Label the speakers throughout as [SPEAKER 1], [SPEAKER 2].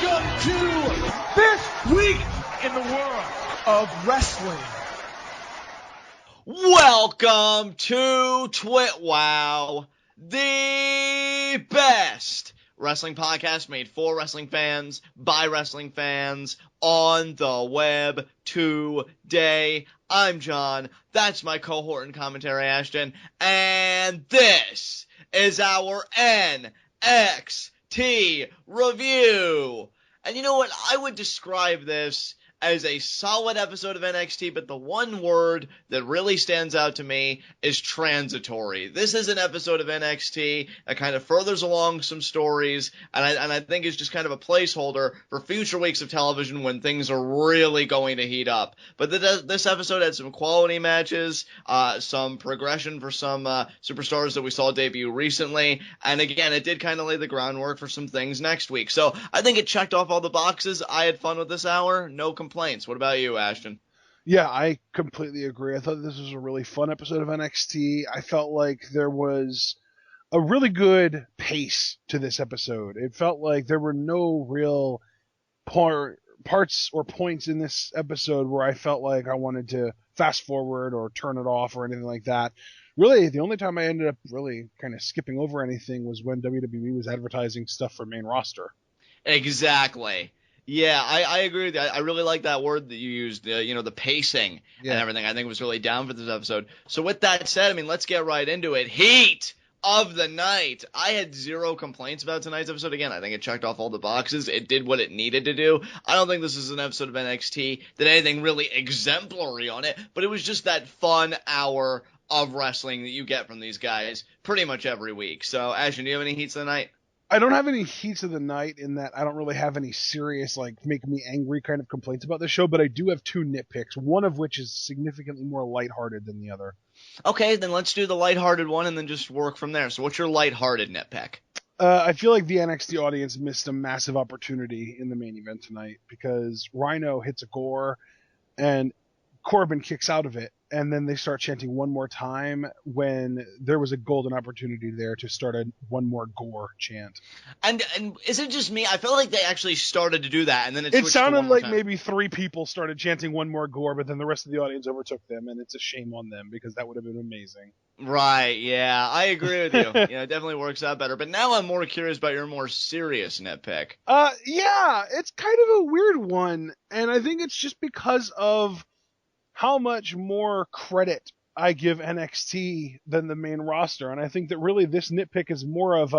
[SPEAKER 1] Welcome to this week in the world of wrestling.
[SPEAKER 2] Welcome to TWitWoW, the best wrestling podcast made for wrestling fans, by wrestling fans, on the web today. I'm John, that's my cohort and commentary Ashton, and this is our NXT review. And you know what, I would describe this as a solid episode of NXT, but the one word that really stands out to me is transitory. This is an episode of NXT that kind of furthers along some stories, and I think is just kind of a placeholder for future weeks of television when things are really going to heat up. But this episode had some quality matches, some progression for some superstars that we saw debut recently, and again, it did kind of lay the groundwork for some things next week. So I think it checked off all the boxes. I had fun with this hour, no complaints. What about you, Ashton?
[SPEAKER 3] Yeah, I completely agree. I thought this was a really fun episode of NXT. I felt like there was a really good pace to this episode. It felt like there were no real parts or points in this episode where I felt like I wanted to fast forward or turn it off or anything like that. Really, the only time I ended up really kind of skipping over anything was when WWE was advertising stuff for main roster.
[SPEAKER 2] Exactly. Yeah, I agree with you. I really like that word that you used, the pacing and everything. I think it was really down for this episode. So with that said, I mean, let's get right into it. Heat of the night. I had zero complaints about tonight's episode. Again, I think it checked off all the boxes. It did what it needed to do. I don't think this is an episode of NXT that had anything really exemplary on it, but it was just that fun hour of wrestling that you get from these guys pretty much every week. So, Ashton, do you have any heats of the night?
[SPEAKER 3] I don't have any heats of the night in that I don't really have any serious, make me angry kind of complaints about the show, but I do have two nitpicks, one of which is significantly more lighthearted than the other.
[SPEAKER 2] Okay, then let's do the lighthearted one and then just work from there. So what's your lighthearted nitpick?
[SPEAKER 3] I feel like the NXT audience missed a massive opportunity in the main event tonight because Rhyno hits a gore and Corbin kicks out of it, and then they start chanting one more time when there was a golden opportunity there to start a one more gore chant.
[SPEAKER 2] And is it just me? I feel like they actually started to do that, and then it
[SPEAKER 3] sounded like maybe three people started chanting one more gore, but then the rest of the audience overtook them, and it's a shame on them because that would have been amazing.
[SPEAKER 2] Right, yeah, I agree with you. It definitely works out better. But now I'm more curious about your more serious nitpick.
[SPEAKER 3] Yeah, it's kind of a weird one, and I think it's just because of how much more credit I give NXT than the main roster. And I think that really this nitpick is more of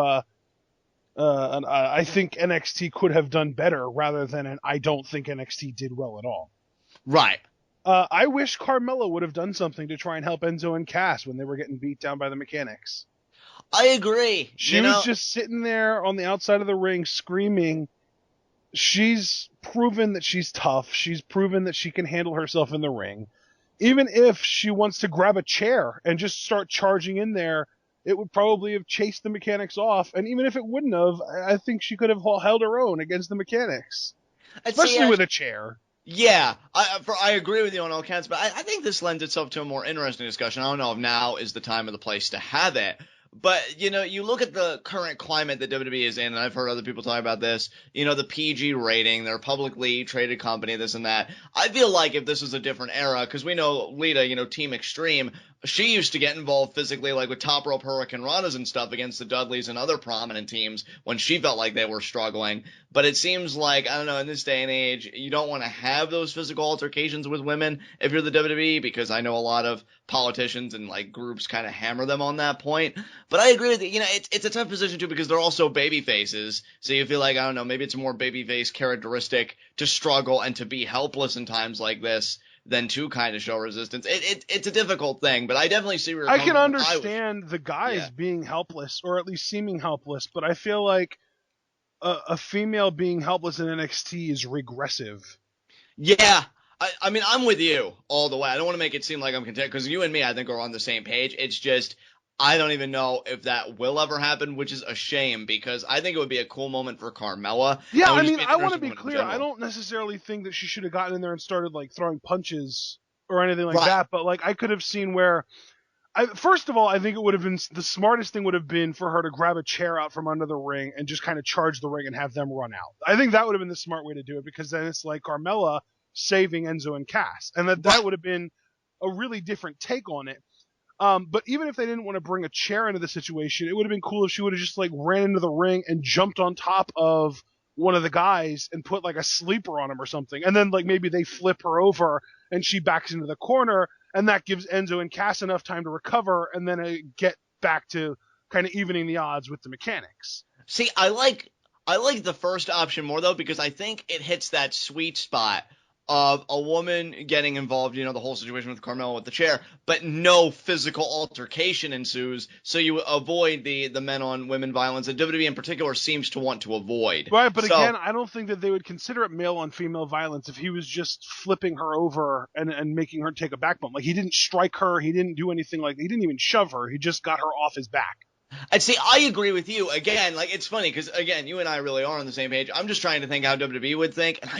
[SPEAKER 3] I think NXT could have done better rather than an I don't think NXT did well at all.
[SPEAKER 2] Right.
[SPEAKER 3] I wish Carmella would have done something to try and help Enzo and Cass when they were getting beat down by the mechanics.
[SPEAKER 2] I agree.
[SPEAKER 3] She was just sitting there on the outside of the ring screaming. She's proven that she's tough. She's proven that she can handle herself in the ring. Even if she wants to grab a chair and just start charging in there, it would probably have chased the mechanics off. And even if it wouldn't have, I think she could have held her own against the mechanics. Especially with a chair.
[SPEAKER 2] Yeah, I agree with you on all counts, but I think this lends itself to a more interesting discussion. I don't know if now is the time or the place to have it. But, you look at the current climate that WWE is in, and I've heard other people talk about this, the PG rating, they're a publicly traded company, this and that. I feel like if this was a different era, because we know Lita, Team Extreme, she used to get involved physically, like with Top Rope Hurricane Ranas and stuff against the Dudleys and other prominent teams when she felt like they were struggling. But it seems like, I don't know, in this day and age, you don't want to have those physical altercations with women if you're the WWE, because I know a lot of politicians and groups kind of hammer them on that point. But I agree with you. It's a tough position too because they're also baby faces. So you feel like, I don't know, maybe it's a more baby face characteristic to struggle and to be helpless in times like this than to kind of show resistance. It's a difficult thing, but I definitely see where you're
[SPEAKER 3] coming from. I can understand the guys being helpless, or at least seeming helpless, but I feel like a female being helpless in NXT is regressive.
[SPEAKER 2] Yeah. I mean, I'm with you all the way. I don't want to make it seem like I'm content, because you and me, I think, are on the same page. It's just, I don't even know if that will ever happen, which is a shame, because I think it would be a cool moment for Carmella.
[SPEAKER 3] Yeah, I mean, I want to be clear. I don't necessarily think that she should have gotten in there and started, throwing punches or anything like that, but, I could have seen where First of all, I think it would have been the smartest thing would have been for her to grab a chair out from under the ring and just kind of charge the ring and have them run out. I think that would have been the smart way to do it, because then it's like Carmella saving Enzo and Cass, and that would have been a really different take on it. But even if they didn't want to bring a chair into the situation, it would have been cool if she would have just like ran into the ring and jumped on top of one of the guys and put like a sleeper on him or something, and then like maybe they flip her over and she backs into the corner. And that gives Enzo and Cass enough time to recover and then get back to kind of evening the odds with the mechanics.
[SPEAKER 2] See, I like the first option more, though, because I think it hits that sweet spot of a woman getting involved, the whole situation with Carmella with the chair, but no physical altercation ensues, so you avoid the men on women violence that WWE in particular seems to want to avoid.
[SPEAKER 3] Right, but again, I don't think that they would consider it male on female violence if he was just flipping her over and making her take a back bump. Like, he didn't strike her, he didn't do anything he didn't even shove her, he just got her off his back.
[SPEAKER 2] And see, I agree with you. Again, it's funny because, again, you and I really are on the same page. I'm just trying to think how WWE would think, and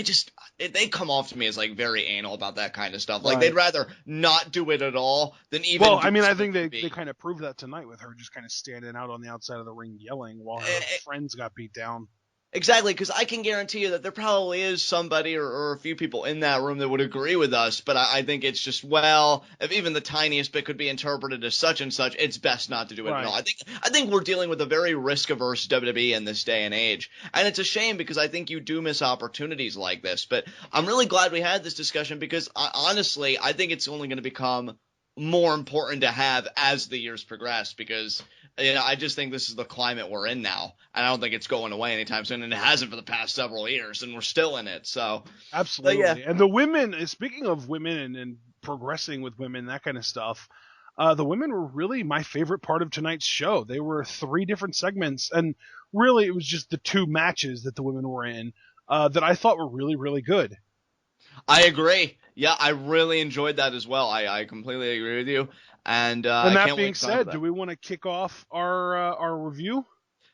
[SPEAKER 2] they come off to me as, very anal about that kind of stuff. Like, they'd rather not do it at all than even
[SPEAKER 3] Well, I mean, I think they kind of proved that tonight with her just kind of standing out on the outside of the ring yelling while her friends got beat down.
[SPEAKER 2] Exactly, because I can guarantee you that there probably is somebody or a few people in that room that would agree with us, but I think it's just, if even the tiniest bit could be interpreted as such and such, it's best not to do it at all. I think we're dealing with a very risk-averse WWE in this day and age, and it's a shame because I think you do miss opportunities like this, but I'm really glad we had this discussion because, honestly, I think it's only going to become more important to have as the years progress because I just think this is the climate we're in now, and I don't think it's going away anytime soon, and it hasn't for the past several years, and we're still in it. So
[SPEAKER 3] absolutely, yeah. And the women, speaking of women and progressing with women, that kind of stuff, the women were really my favorite part of tonight's show. They were 3 different segments, and really it was just the 2 matches that the women were in that I thought were really, really good.
[SPEAKER 2] I agree. Yeah, I really enjoyed that as well. I completely agree with you. And
[SPEAKER 3] that being said, do we want to kick off our review?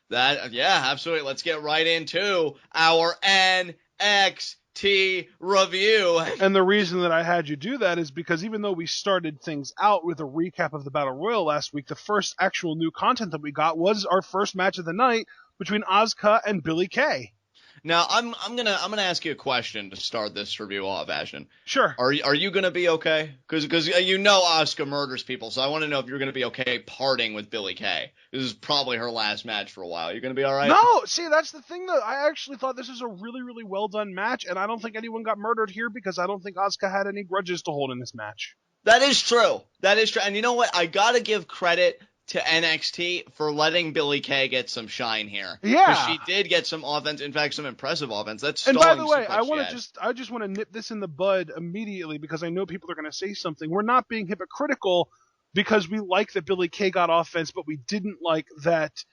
[SPEAKER 2] Yeah, absolutely. Let's get right into our NXT review.
[SPEAKER 3] And the reason that I had you do that is because even though we started things out with a recap of the Battle Royal last week, the first actual new content that we got was our first match of the night between Asuka and Billie Kay.
[SPEAKER 2] Now, I'm gonna ask you a question to start this review off, Ashton.
[SPEAKER 3] Sure.
[SPEAKER 2] Are you gonna be okay? Because Asuka murders people, so I want to know if you're gonna be okay parting with Billie Kay. This is probably her last match for a while. You're gonna be all right?
[SPEAKER 3] No, see, that's the thing, though. I actually thought this was a really, really well done match, and I don't think anyone got murdered here because I don't think Asuka had any grudges to hold in this match.
[SPEAKER 2] That is true. And you know what? I gotta give credit to NXT for letting Billie Kay get some shine here.
[SPEAKER 3] Yeah.
[SPEAKER 2] Because she did get some offense, in fact, some impressive offense. That's
[SPEAKER 3] and by the way, I just want to nip this in the bud immediately because I know people are going to say something. We're not being hypocritical because we like that Billie Kay got offense, but we didn't like that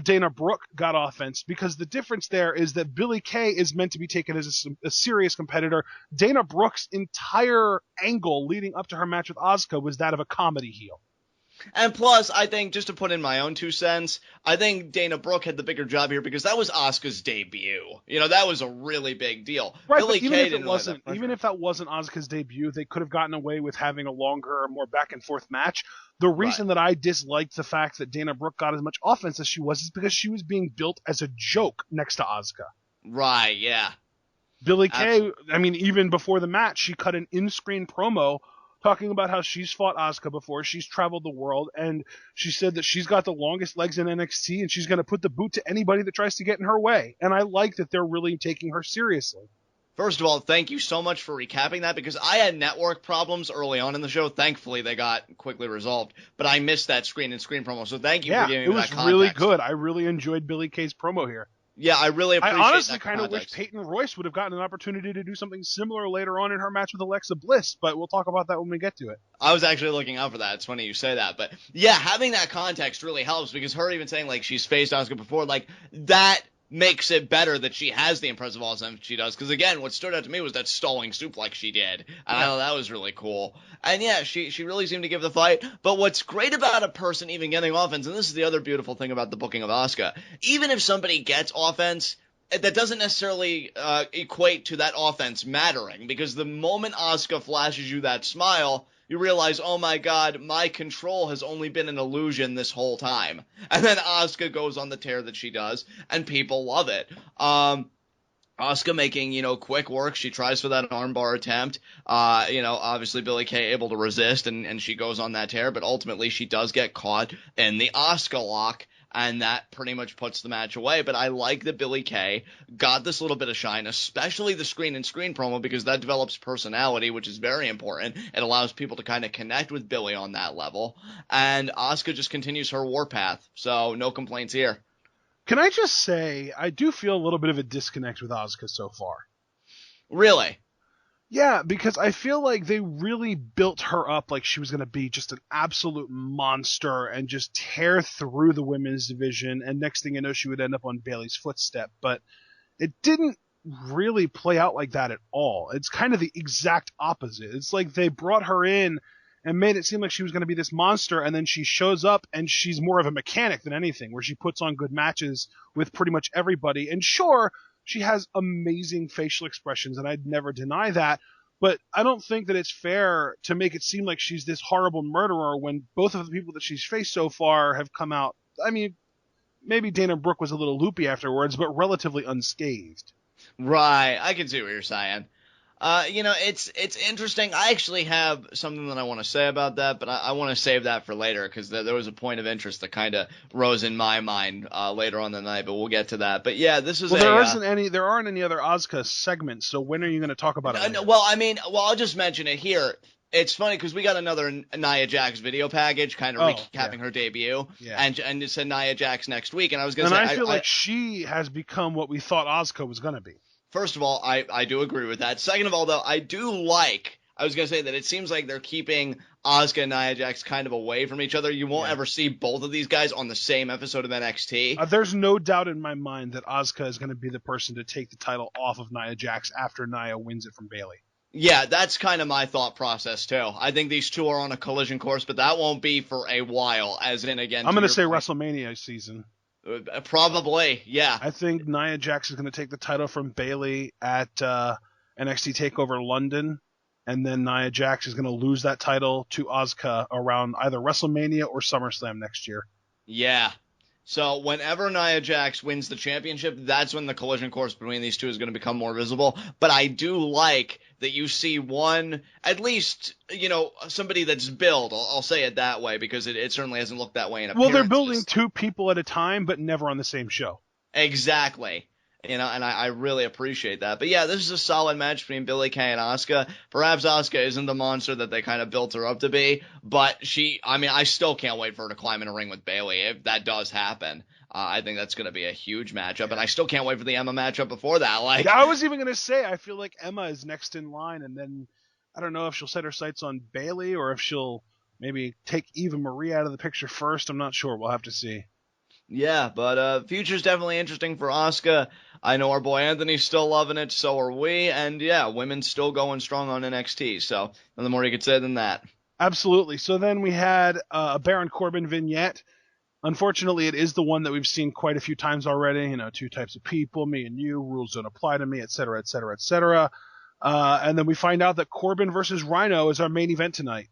[SPEAKER 3] Dana Brooke got offense, because the difference there is that Billie Kay is meant to be taken as a serious competitor. Dana Brooke's entire angle leading up to her match with Asuka was that of a comedy heel.
[SPEAKER 2] And plus, I think, just to put in my own 2 cents, I think Dana Brooke had the bigger job here because that was Asuka's debut. That was a really big deal.
[SPEAKER 3] Right,
[SPEAKER 2] Billie
[SPEAKER 3] but
[SPEAKER 2] Kay
[SPEAKER 3] even if that wasn't Asuka's debut, they could have gotten away with having a longer, more back and forth match. The reason that I disliked the fact that Dana Brooke got as much offense as she was is because she was being built as a joke next to Asuka.
[SPEAKER 2] Right, yeah.
[SPEAKER 3] Billie Kay, I mean, even before the match, she cut an in-screen promo talking about how she's fought Asuka before, she's traveled the world, and she said that she's got the longest legs in NXT, and she's going to put the boot to anybody that tries to get in her way. And I like that they're really taking her seriously.
[SPEAKER 2] First of all, thank you so much for recapping that, because I had network problems early on in the show. Thankfully, they got quickly resolved, but I missed that screen promo, so thank you for giving me that context. It was
[SPEAKER 3] really good. I really enjoyed Billie Kay's promo here.
[SPEAKER 2] Yeah, I really appreciate that.
[SPEAKER 3] I honestly kind of wish Peyton Royce would have gotten an opportunity to do something similar later on in her match with Alexa Bliss, but we'll talk about that when we get to it.
[SPEAKER 2] I was actually looking out for that. It's funny you say that. But yeah, having that context really helps, because her even saying, she's faced Asuka before, that makes it better that she has the impressive offense she does. Because again, what stood out to me was that stalling suplex she did. And I thought that was really cool. And yeah, she really seemed to give the fight. But what's great about a person even getting offense, and this is the other beautiful thing about the booking of Asuka, even if somebody gets offense, that doesn't necessarily equate to that offense mattering. Because the moment Asuka flashes you that smile, you realize, oh my god, my control has only been an illusion this whole time. And then Asuka goes on the tear that she does, and people love it. Asuka making, quick work. She tries for that armbar attempt. Obviously Billie Kay able to resist, and she goes on that tear, but ultimately she does get caught in the Asuka lock, and that pretty much puts the match away. But I like that Billie Kay got this little bit of shine, especially the screen promo, because that develops personality, which is very important. It allows people to kind of connect with Billie on that level. And Asuka just continues her warpath, so no complaints here.
[SPEAKER 3] Can I just say, I do feel a little bit of a disconnect with Asuka so far.
[SPEAKER 2] Really?
[SPEAKER 3] Yeah, because I feel like they really built her up like she was going to be just an absolute monster and just tear through the women's division, and next thing you know, she would end up on Bayley's footstep. But it didn't really play out like that at all. It's kind of the exact opposite. It's like they brought her in and made it seem like she was going to be this monster, and then she shows up and she's more of a mechanic than anything, where she puts on good matches with pretty much everybody. And sure, she has amazing facial expressions, and I'd never deny that, but I don't think that it's fair to make it seem like she's this horrible murderer when both of the people that she's faced so far have come out, I mean, maybe Dana Brooke was a little loopy afterwards, but relatively unscathed.
[SPEAKER 2] Right, I can see what you're saying. It's interesting. I actually have something that I want to say about that, but I want to save that for later, because there was a point of interest that kind of rose in my mind later on the night, but we'll get to that. But yeah, this is
[SPEAKER 3] there aren't any other Asuka segments, so when are you going to talk about it?
[SPEAKER 2] I'll just mention it here. It's funny because we got another Nia Jax video package, kind of recapping her debut, and it said Nia Jax next week, and I was going to say,
[SPEAKER 3] I feel like she has become what we thought Asuka was going to be.
[SPEAKER 2] First of all, I do agree with that. Second of all, though, I was going to say that it seems like they're keeping Asuka and Nia Jax kind of away from each other. You won't ever see both of these guys on the same episode of NXT.
[SPEAKER 3] There's no doubt in my mind that Asuka is going to be the person to take the title off of Nia Jax after Nia wins it from Bayley.
[SPEAKER 2] Yeah, that's kind of my thought process, too. I think these two are on a collision course, but that won't be for a while, as in, again,
[SPEAKER 3] I'm going to say WrestleMania season.
[SPEAKER 2] Probably, yeah.
[SPEAKER 3] I think Nia Jax is going to take the title from Bayley at NXT TakeOver London, and then Nia Jax is going to lose that title to Asuka around either WrestleMania or SummerSlam next year.
[SPEAKER 2] Yeah. So whenever Nia Jax wins the championship, that's when the collision course between these two is going to become more visible. But I do like that you see one, at least, somebody that's billed. I'll say it that way, because it certainly hasn't looked that way in appearances.
[SPEAKER 3] Well, they're building two people at a time, but never on the same show.
[SPEAKER 2] Exactly. And I really appreciate that. But yeah, this is a solid match between Billie Kay and Asuka. Perhaps Asuka isn't the monster that they kind of built her up to be, but I still can't wait for her to climb in a ring with Bayley if that does happen. I think that's going to be a huge matchup, and I still can't wait for the Emma matchup before that.
[SPEAKER 3] I was even going to say, I feel like Emma is next in line, and then I don't know if she'll set her sights on Bayley or if she'll maybe take Eva Marie out of the picture first. I'm not sure. We'll have to see.
[SPEAKER 2] Yeah, but future's definitely interesting for Asuka. I know our boy Anthony's still loving it, so are we, and yeah, women's still going strong on NXT, so nothing more you could say than that.
[SPEAKER 3] Absolutely. So then we had a Baron Corbin vignette. Unfortunately, it is the one that we've seen quite a few times already. Two types of people, me and you, rules don't apply to me, etc., etc., etc. And then we find out that Corbin versus Rhyno is our main event tonight.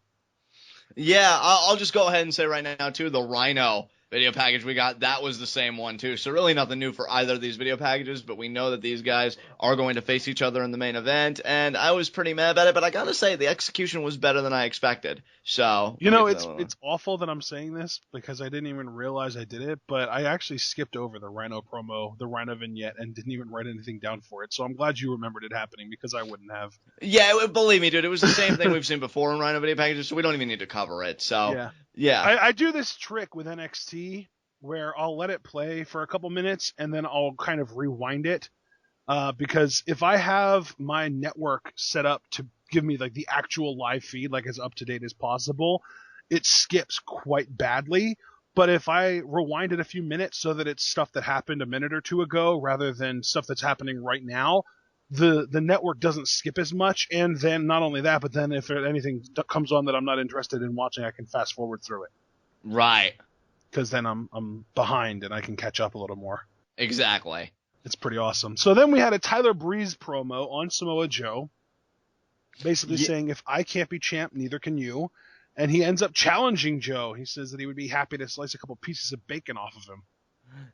[SPEAKER 2] Yeah, I'll just go ahead and say right now, too, the Rhyno video package we got, that was the same one, too. So really nothing new for either of these video packages, but we know that these guys are going to face each other in the main event, and I was pretty mad about it, but I gotta say, the execution was better than I expected. So
[SPEAKER 3] it's awful that I'm saying this, because I didn't even realize I did it, but I actually skipped over the Rhyno promo, the Rhyno vignette, and didn't even write anything down for it, so I'm glad you remembered it happening, because I wouldn't have.
[SPEAKER 2] Yeah, believe me, dude, it was the same thing we've seen before in Rhyno video packages, so we don't even need to cover it, so... Yeah.
[SPEAKER 3] I do this trick with NXT where I'll let it play for a couple minutes and then I'll kind of rewind it. Because if I have my network set up to give me like the actual live feed, like as up to date as possible, it skips quite badly. But if I rewind it a few minutes so that it's stuff that happened a minute or two ago rather than stuff that's happening right now, the network doesn't skip as much, and then not only that, but then if anything comes on that I'm not interested in watching, I can fast forward through it.
[SPEAKER 2] Right.
[SPEAKER 3] Because then I'm behind and I can catch up a little more.
[SPEAKER 2] Exactly.
[SPEAKER 3] It's pretty awesome. So then we had a Tyler Breeze promo on Samoa Joe. basically saying, if I can't be champ, neither can you. And he ends up challenging Joe. He says that he would be happy to slice a couple pieces of bacon off of him.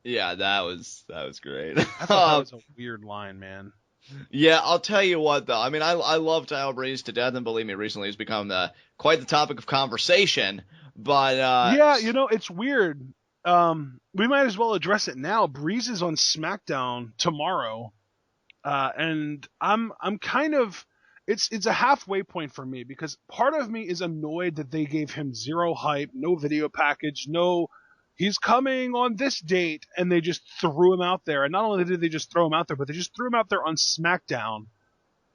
[SPEAKER 2] Yeah, that was great.
[SPEAKER 3] I thought that was a weird line, man.
[SPEAKER 2] Yeah, I'll tell you what, though. I mean, I love Tyler Breeze to death, and believe me, recently he's become quite the topic of conversation. But
[SPEAKER 3] yeah, it's weird. We might as well address it now. Breeze is on SmackDown tomorrow, and I'm kind of it's a halfway point for me, because part of me is annoyed that they gave him zero hype, no video package, no he's coming on this date, and they just threw him out there. And not only did they just throw him out there, but they just threw him out there on SmackDown,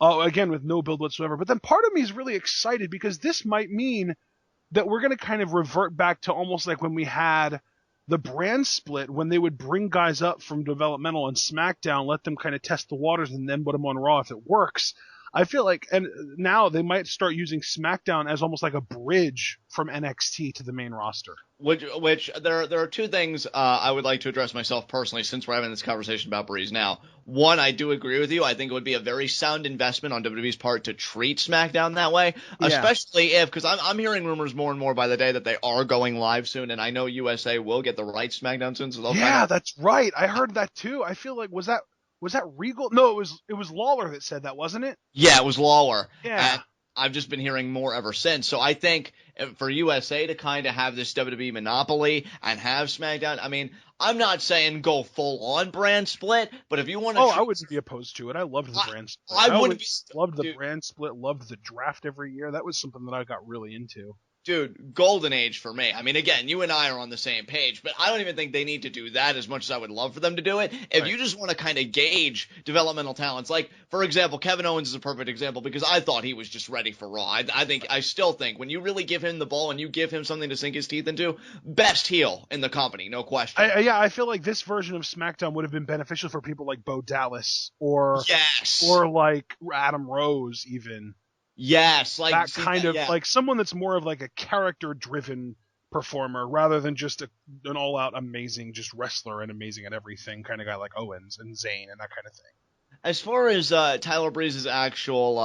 [SPEAKER 3] again with no build whatsoever. But then part of me is really excited, because this might mean that we're going to kind of revert back to almost like when we had the brand split, when they would bring guys up from developmental on SmackDown, let them kind of test the waters, and then put them on Raw if it works. I feel like, and now they might start using SmackDown as almost like a bridge from NXT to the main roster.
[SPEAKER 2] Which there are two things I would like to address myself personally, since we're having this conversation about Breeze now. One, I do agree with you. I think it would be a very sound investment on WWE's part to treat SmackDown that way, especially if, because I'm hearing rumors more and more by the day that they are going live soon, and I know USA will get the rights to SmackDown soon. So
[SPEAKER 3] that's right. I heard that too. I feel like was that Regal? No, it was Lawler that said that, wasn't it?
[SPEAKER 2] Yeah, it was Lawler.
[SPEAKER 3] Yeah.
[SPEAKER 2] And I've just been hearing more ever since. So I think for USA to kind of have this WWE monopoly and have SmackDown, I mean, I'm not saying go full on brand split, but if you want to,
[SPEAKER 3] I wouldn't be opposed to it. I loved the brand split. I loved the brand split. Loved the draft every year. That was something that I got really into.
[SPEAKER 2] Dude, golden age for me. I mean, again, you and I are on the same page, but I don't even think they need to do that as much as I would love for them to do it. If you just want to kind of gauge developmental talents, like, for example, Kevin Owens is a perfect example, because I thought he was just ready for Raw. I still think when you really give him the ball and you give him something to sink his teeth into, best heel in the company, no question.
[SPEAKER 3] I feel like this version of SmackDown would have been beneficial for people like Bo Dallas or like Adam Rose even.
[SPEAKER 2] Yes, like
[SPEAKER 3] that kind of like someone that's more of like a character-driven performer rather than just an all-out amazing just wrestler and amazing at everything kind of guy like Owens and Zayn and that kind of thing.
[SPEAKER 2] As far as Tyler Breeze's actual,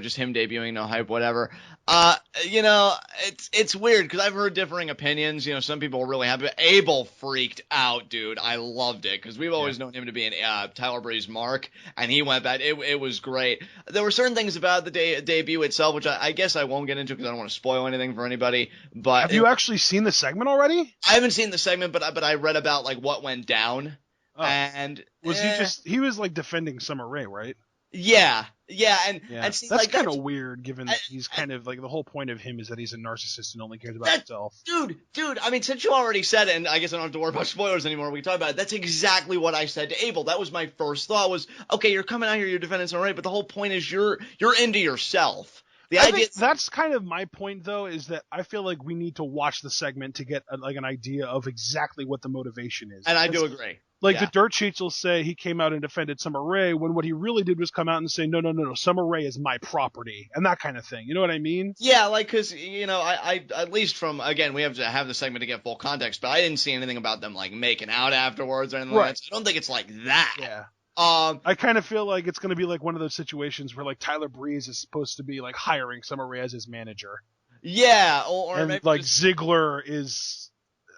[SPEAKER 2] just him debuting, no hype, whatever, it's weird because I've heard differing opinions. Some people were really happy. Abel freaked out, dude. I loved it because we've always known him to be an Tyler Breeze mark, and he went back. It was great. There were certain things about the debut itself, which I guess I won't get into because I don't want to spoil anything for anybody. But
[SPEAKER 3] have you actually seen the segment already?
[SPEAKER 2] I haven't seen the segment, but I read about like what went down. Oh. And
[SPEAKER 3] was he was like defending Summer Rae, right?
[SPEAKER 2] Yeah, and
[SPEAKER 3] see, that's kind of weird, given that he's kind of like the whole point of him is that he's a narcissist and only cares about himself.
[SPEAKER 2] Dude, I mean, since you already said it, and I guess I don't have to worry about spoilers anymore. We can talk about it. That's exactly what I said to Abel. That was my first thought. Was okay, you're coming out here, you're defending Summer Rae, but the whole point is you're into yourself.
[SPEAKER 3] I think that's kind of my point, though, is that I feel like we need to watch the segment to get an idea of exactly what the motivation is.
[SPEAKER 2] And I do agree.
[SPEAKER 3] Like the dirt sheets will say he came out and defended Summer Rae when what he really did was come out and say, no, Summer Rae is my property and that kind of thing. You know what I mean?
[SPEAKER 2] Yeah, like, because, I at least from, again, we have to have the segment to get full context, but I didn't see anything about them, like, making out afterwards or anything like that. So I don't think it's like that.
[SPEAKER 3] Yeah. I kind of feel like it's going to be like one of those situations where like Tyler Breeze is supposed to be like hiring Summer Rae as his manager.
[SPEAKER 2] Yeah, or
[SPEAKER 3] and
[SPEAKER 2] maybe
[SPEAKER 3] like Ziggler is,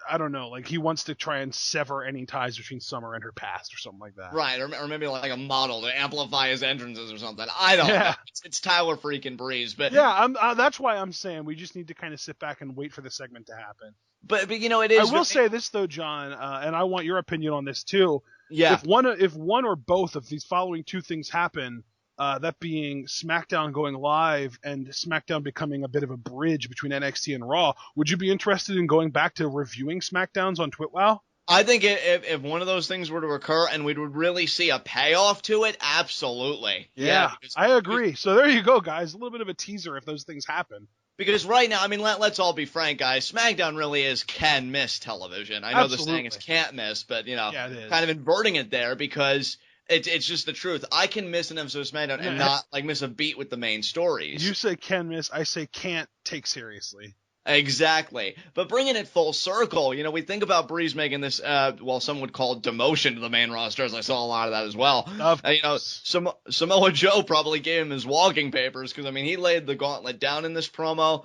[SPEAKER 3] I don't know, like he wants to try and sever any ties between Summer and her past or something like that.
[SPEAKER 2] Right, or maybe like a model to amplify his entrances or something. I don't know. It's Tyler freaking Breeze, but
[SPEAKER 3] that's why I'm saying we just need to kind of sit back and wait for the segment to happen.
[SPEAKER 2] But it is.
[SPEAKER 3] I will say this though, John, and I want your opinion on this too.
[SPEAKER 2] Yeah.
[SPEAKER 3] If one or both of these following two things happen, that being SmackDown going live and SmackDown becoming a bit of a bridge between NXT and Raw, would you be interested in going back to reviewing SmackDowns on TWitWoW?
[SPEAKER 2] I think if one of those things were to occur and we would really see a payoff to it, absolutely.
[SPEAKER 3] Yeah, I agree. So there you go, guys. A little bit of a teaser if those things happen.
[SPEAKER 2] Because right now, I mean, let's all be frank, guys. SmackDown really is can-miss television. I know the saying is can't miss, but, kind of inverting it there because it's just the truth. I can miss an episode of SmackDown and not, like, miss a beat with the main stories.
[SPEAKER 3] You say can miss, I say can't take seriously.
[SPEAKER 2] Exactly. But bringing it full circle, we think about Breeze making this, some would call it demotion to the main roster, as I saw a lot of that as well.
[SPEAKER 3] Of course.
[SPEAKER 2] Samoa Joe probably gave him his walking papers, because, he laid the gauntlet down in this promo.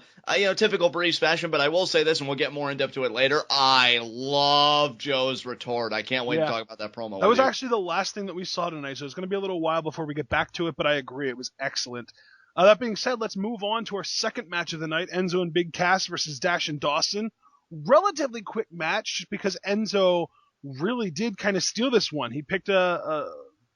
[SPEAKER 2] Typical Breeze fashion, but I will say this, and we'll get more in depth to it later. I love Joe's retort. I can't wait to talk about that promo.
[SPEAKER 3] That was actually the last thing that we saw tonight, so it's going to be a little while before we get back to it, but I agree. It was excellent. That being said, let's move on to our second match of the night, Enzo and Big Cass versus Dash and Dawson. Relatively quick match, just because Enzo really did kind of steal this one. He picked a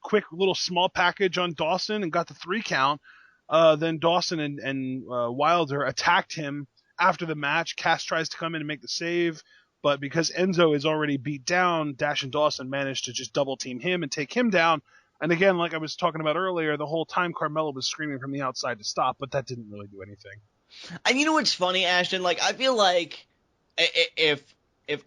[SPEAKER 3] quick little small package on Dawson and got the 3 count. Then Dawson and Wilder attacked him after the match. Cass tries to come in and make the save, but because Enzo is already beat down, Dash and Dawson managed to just double team him and take him down. And again, like I was talking about earlier, the whole time Carmella was screaming from the outside to stop, but that didn't really do anything.
[SPEAKER 2] And you know what's funny, Ashton? I feel like if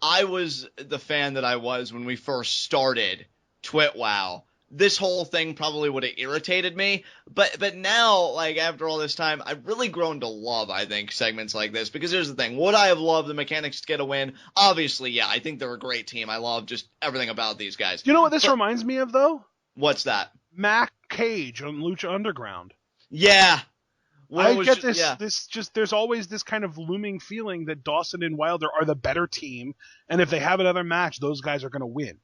[SPEAKER 2] I was the fan that I was when we first started TWitWoW, this whole thing probably would have irritated me. But now, after all this time, I've really grown to love, I think, segments like this. Because here's the thing. Would I have loved the Mechanics to get a win? Obviously, yeah. I think they're a great team. I love just everything about these guys.
[SPEAKER 3] You know what this reminds me of, though?
[SPEAKER 2] What's that?
[SPEAKER 3] Mac Cage on Lucha Underground.
[SPEAKER 2] Yeah.
[SPEAKER 3] I get this. Yeah. There's always this kind of looming feeling that Dawson and Wilder are the better team, and if they have another match, those guys are going to win.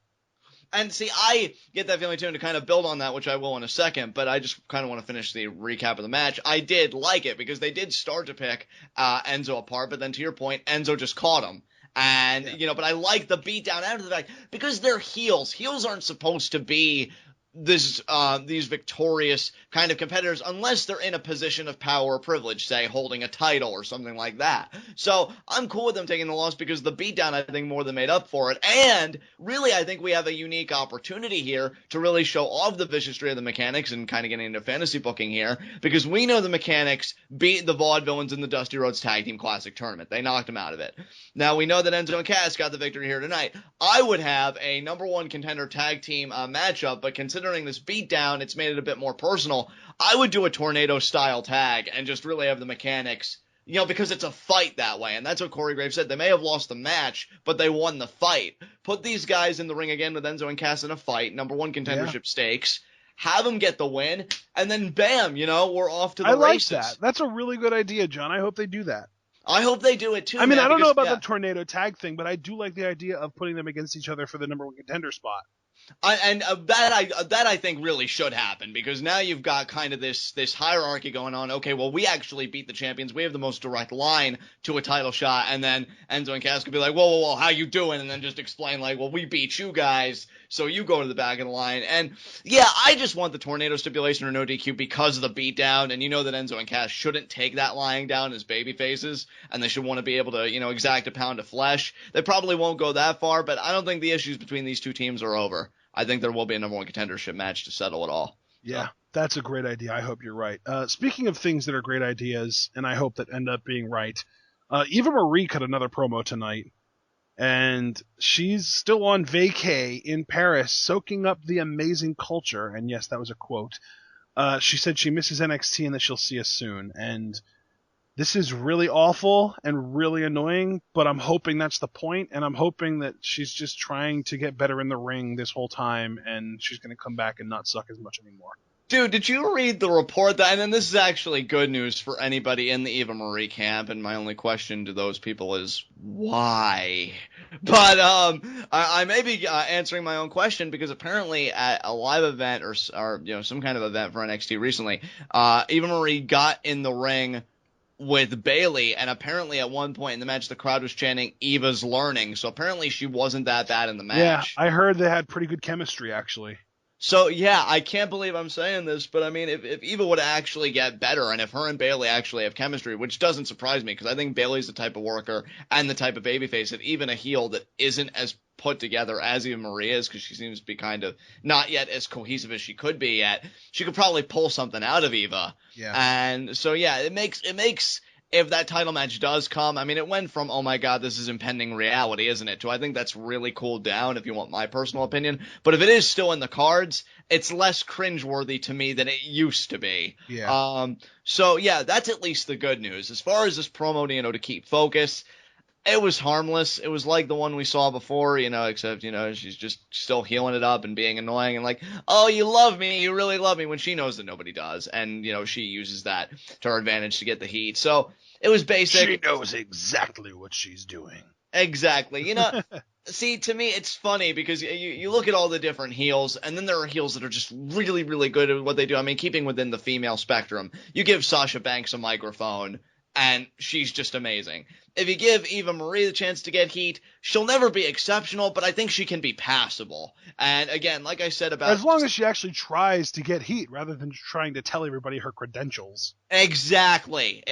[SPEAKER 2] And see, I get that feeling too, and to kind of build on that, which I will in a second, but I just kind of want to finish the recap of the match. I did like it because they did start to pick Enzo apart, but then to your point, Enzo just caught him. And, but I like the beatdown after the fact because they're heels. Heels aren't supposed to be these victorious kind of competitors unless they're in a position of power or privilege, say holding a title or something like that. So I'm cool with them taking the loss because the beatdown, I think, more than made up for it. And really, I think we have a unique opportunity here to really show off the viciousry of the Mechanics and kind of getting into fantasy booking here, because we know the Mechanics beat the Vaudevillains in the Dusty Rhodes Tag Team Classic tournament. They knocked them out of it. Now we know that Enzo and Cass got the victory here tonight. I would have a number 1 contender tag team matchup, but considering this beatdown, it's made it a bit more personal. I would do a tornado style tag and just really have the Mechanics, because it's a fight that way. And that's what Corey Graves said. They may have lost the match, but they won the fight. Put these guys in the ring again with Enzo and Cass in a fight, number 1 contendership stakes, have them get the win, and then bam, we're off to the races.
[SPEAKER 3] I like that. That's a really good idea, John. I hope they do that.
[SPEAKER 2] I hope they do it too.
[SPEAKER 3] I mean, I don't know about the tornado tag thing, but I do like the idea of putting them against each other for the number 1 contender spot.
[SPEAKER 2] That I think really should happen, because now you've got kind of this hierarchy going on. Okay, well, we actually beat the champions. We have the most direct line to a title shot, and then Enzo and Cass could be like, whoa, how you doing? And then just explain well, we beat you guys, so you go to the back of the line. And yeah, I just want the tornado stipulation or no DQ because of the beatdown, and that Enzo and Cass shouldn't take that lying down as baby faces, and they should want to be able to, exact a pound of flesh. They probably won't go that far, but I don't think the issues between these two teams are over. I think there will be a number 1 contendership match to settle it all.
[SPEAKER 3] Yeah, that's a great idea. I hope you're right. Speaking of things that are great ideas, and I hope that end up being right, Eva Marie cut another promo tonight, and she's still on vacay in Paris, soaking up the amazing culture. And yes, that was a quote. She said she misses NXT and that she'll see us soon. And this is really awful and really annoying, but I'm hoping that's the point, and I'm hoping that she's just trying to get better in the ring this whole time, and she's going to come back and not suck as much anymore.
[SPEAKER 2] Dude, did you read the report and then this is actually good news for anybody in the Eva Marie camp, and my only question to those people is why? But I may be answering my own question, because apparently at a live event or some kind of event for NXT recently, Eva Marie got in the ring with Billie, and apparently at one point in the match the crowd was chanting Eva's learning, so apparently she wasn't that bad in the match.
[SPEAKER 3] Yeah, I heard they had pretty good chemistry, actually.
[SPEAKER 2] So yeah, I can't believe I'm saying this, but I mean, if Eva would actually get better, and if her and Billie actually have chemistry, which doesn't surprise me, because I think Bailey's the type of worker and the type of babyface that even a heel that isn't as put together as Eva Marie is, because she seems to be kind of not yet as cohesive as she could be yet, she could probably pull something out of Eva.
[SPEAKER 3] Yeah.
[SPEAKER 2] And so yeah, it makes if that title match does come, I mean, it went from, oh my god, this is impending reality, isn't it, to I think that's really cooled down, if you want my personal opinion. But if it is still in the cards, it's less cringeworthy to me than it used to be.
[SPEAKER 3] Yeah.
[SPEAKER 2] So yeah, that's at least the good news. As far as this promo, to keep focus, it was harmless. It was like the one we saw before, except, she's just still healing it up and being annoying and like, oh, you love me, you really love me, when she knows that nobody does. And, she uses that to her advantage to get the heat. So it was basic.
[SPEAKER 3] She knows exactly what she's doing.
[SPEAKER 2] Exactly. See, to me, it's funny because you look at all the different heels, and then there are heels that are just really, really good at what they do. I mean, keeping within the female spectrum, you give Sasha Banks a microphone, and she's just amazing. If you give Eva Marie the chance to get heat, she'll never be exceptional, but I think she can be passable. And again, like I said about...
[SPEAKER 3] As long as she actually tries to get heat, rather than trying to tell everybody her credentials.
[SPEAKER 2] Exactly.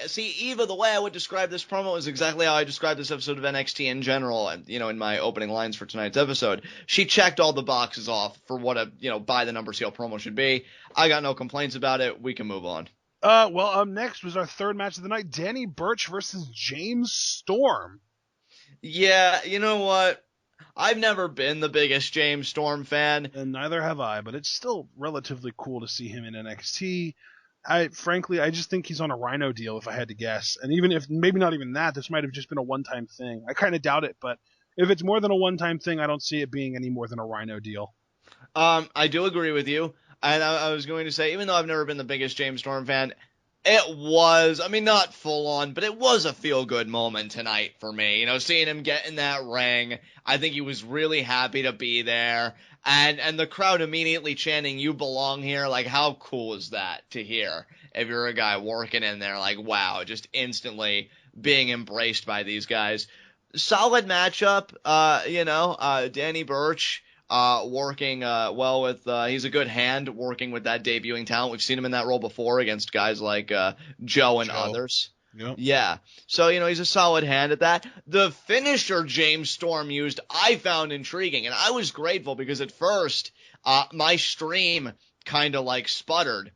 [SPEAKER 2] See, Eva, the way I would describe this promo is exactly how I describe this episode of NXT in general, and, in my opening lines for tonight's episode. She checked all the boxes off for what a, by the numbers heel promo should be. I got no complaints about it. We can move on.
[SPEAKER 3] Next was our third match of the night, Danny Burch versus James Storm.
[SPEAKER 2] Yeah, you know what? I've never been the biggest James Storm fan.
[SPEAKER 3] And neither have I, but it's still relatively cool to see him in NXT. I just think he's on a Rhyno deal, if I had to guess. And even if, maybe not even that, this might have just been a one-time thing. I kind of doubt it, but if it's more than a one-time thing, I don't see it being any more than a Rhyno deal.
[SPEAKER 2] I do agree with you. And I was going to say, even though I've never been the biggest James Storm fan, it was, I mean, not full on, but it was a feel-good moment tonight for me. Seeing him get in that ring, I think he was really happy to be there. And the crowd immediately chanting, "You belong here." Like, how cool is that to hear? If you're a guy working in there, like, wow, just instantly being embraced by these guys. Solid matchup, Danny Burch. Working well with, he's a good hand working with that debuting talent. We've seen him in that role before against guys like Joe and others.
[SPEAKER 3] Yep.
[SPEAKER 2] Yeah. So, he's a solid hand at that. The finisher James Storm used, I found intriguing, and I was grateful because at first, my stream kind of like sputtered.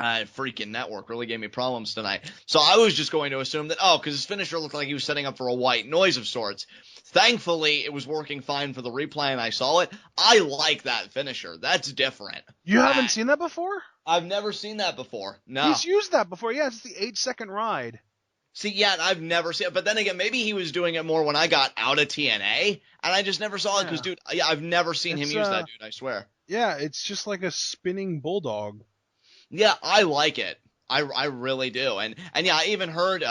[SPEAKER 2] Freaking network really gave me problems tonight. So I was just going to assume that, because his finisher looked like he was setting up for a white noise of sorts. Thankfully, it was working fine for the replay, and I saw it. I like that finisher. That's different.
[SPEAKER 3] You haven't seen that before?
[SPEAKER 2] I've never seen that before. No.
[SPEAKER 3] He's used that before. Yeah, it's the 8-second ride.
[SPEAKER 2] See, yeah, I've never seen it. But then again, maybe he was doing it more when I got out of TNA, and I just never saw it because, dude, I've never seen him use that, dude, I swear.
[SPEAKER 3] Yeah, it's just like a spinning bulldog.
[SPEAKER 2] Yeah, I like it. I really do. And yeah, I even heard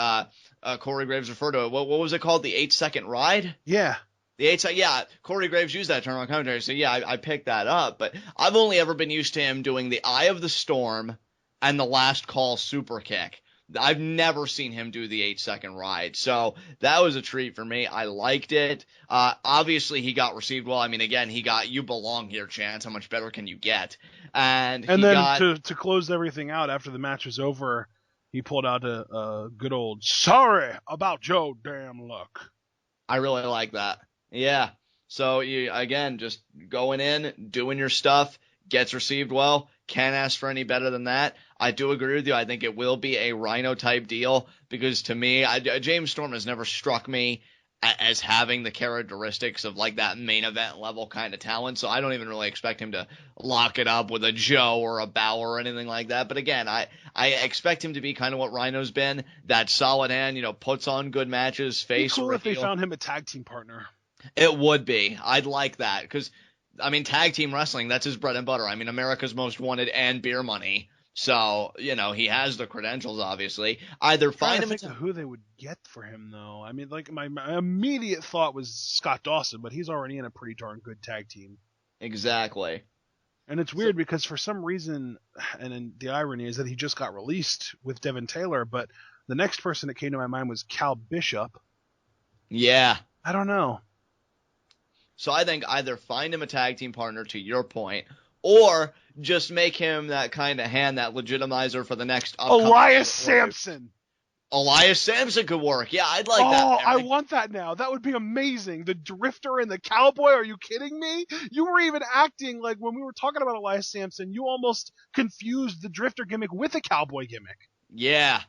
[SPEAKER 2] Corey Graves refer to it. What was it called? The 8-second ride?
[SPEAKER 3] Yeah.
[SPEAKER 2] Yeah, Corey Graves used that term on commentary, so yeah, I picked that up. But I've only ever been used to him doing the Eye of the Storm and the Last Call super kick. I've never seen him do the 8-second ride, so that was a treat for me. I liked it. Obviously, he got received well. I mean, again, he got "You belong here" chance. How much better can you get? And
[SPEAKER 3] then to close everything out after the match was over, he pulled out a good old "Sorry about your damn luck."
[SPEAKER 2] I really like that. Yeah. So you again just going in, doing your stuff, gets received well. Can't ask for any better than that. I do agree with you. I think it will be a Rhyno type deal because to me, James Storm has never struck me as having the characteristics of like that main event level kind of talent. So I don't even really expect him to lock it up with a Joe or a Bauer or anything like that. But again, I expect him to be kind of what Rhyno's been, that solid hand, puts on good matches, face
[SPEAKER 3] or heel. It'd be cool if they found him a tag team partner.
[SPEAKER 2] It would be. I'd like that because, I mean, tag team wrestling, that's his bread and butter. I mean, America's Most Wanted and beer money. So, he has the credentials, obviously. Either find him...
[SPEAKER 3] think of who they would get for him, though. I mean, like, my immediate thought was Scott Dawson, but he's already in a pretty darn good tag team.
[SPEAKER 2] Exactly.
[SPEAKER 3] And it's weird because for some reason, and the irony is that he just got released with Devin Taylor, but the next person that came to my mind was Cal Bishop.
[SPEAKER 2] Yeah.
[SPEAKER 3] I don't know.
[SPEAKER 2] So I think either find him a tag team partner, to your point, or just make him that kind of hand, that legitimizer for the next upcoming...
[SPEAKER 3] Elias Sampson!
[SPEAKER 2] Elias Sampson could work. Yeah, I'd like that.
[SPEAKER 3] Oh, I want that now. That would be amazing. The Drifter and the Cowboy, are you kidding me? You were even acting like when we were talking about Elias Sampson, you almost confused the Drifter gimmick with the Cowboy gimmick.
[SPEAKER 2] Yeah.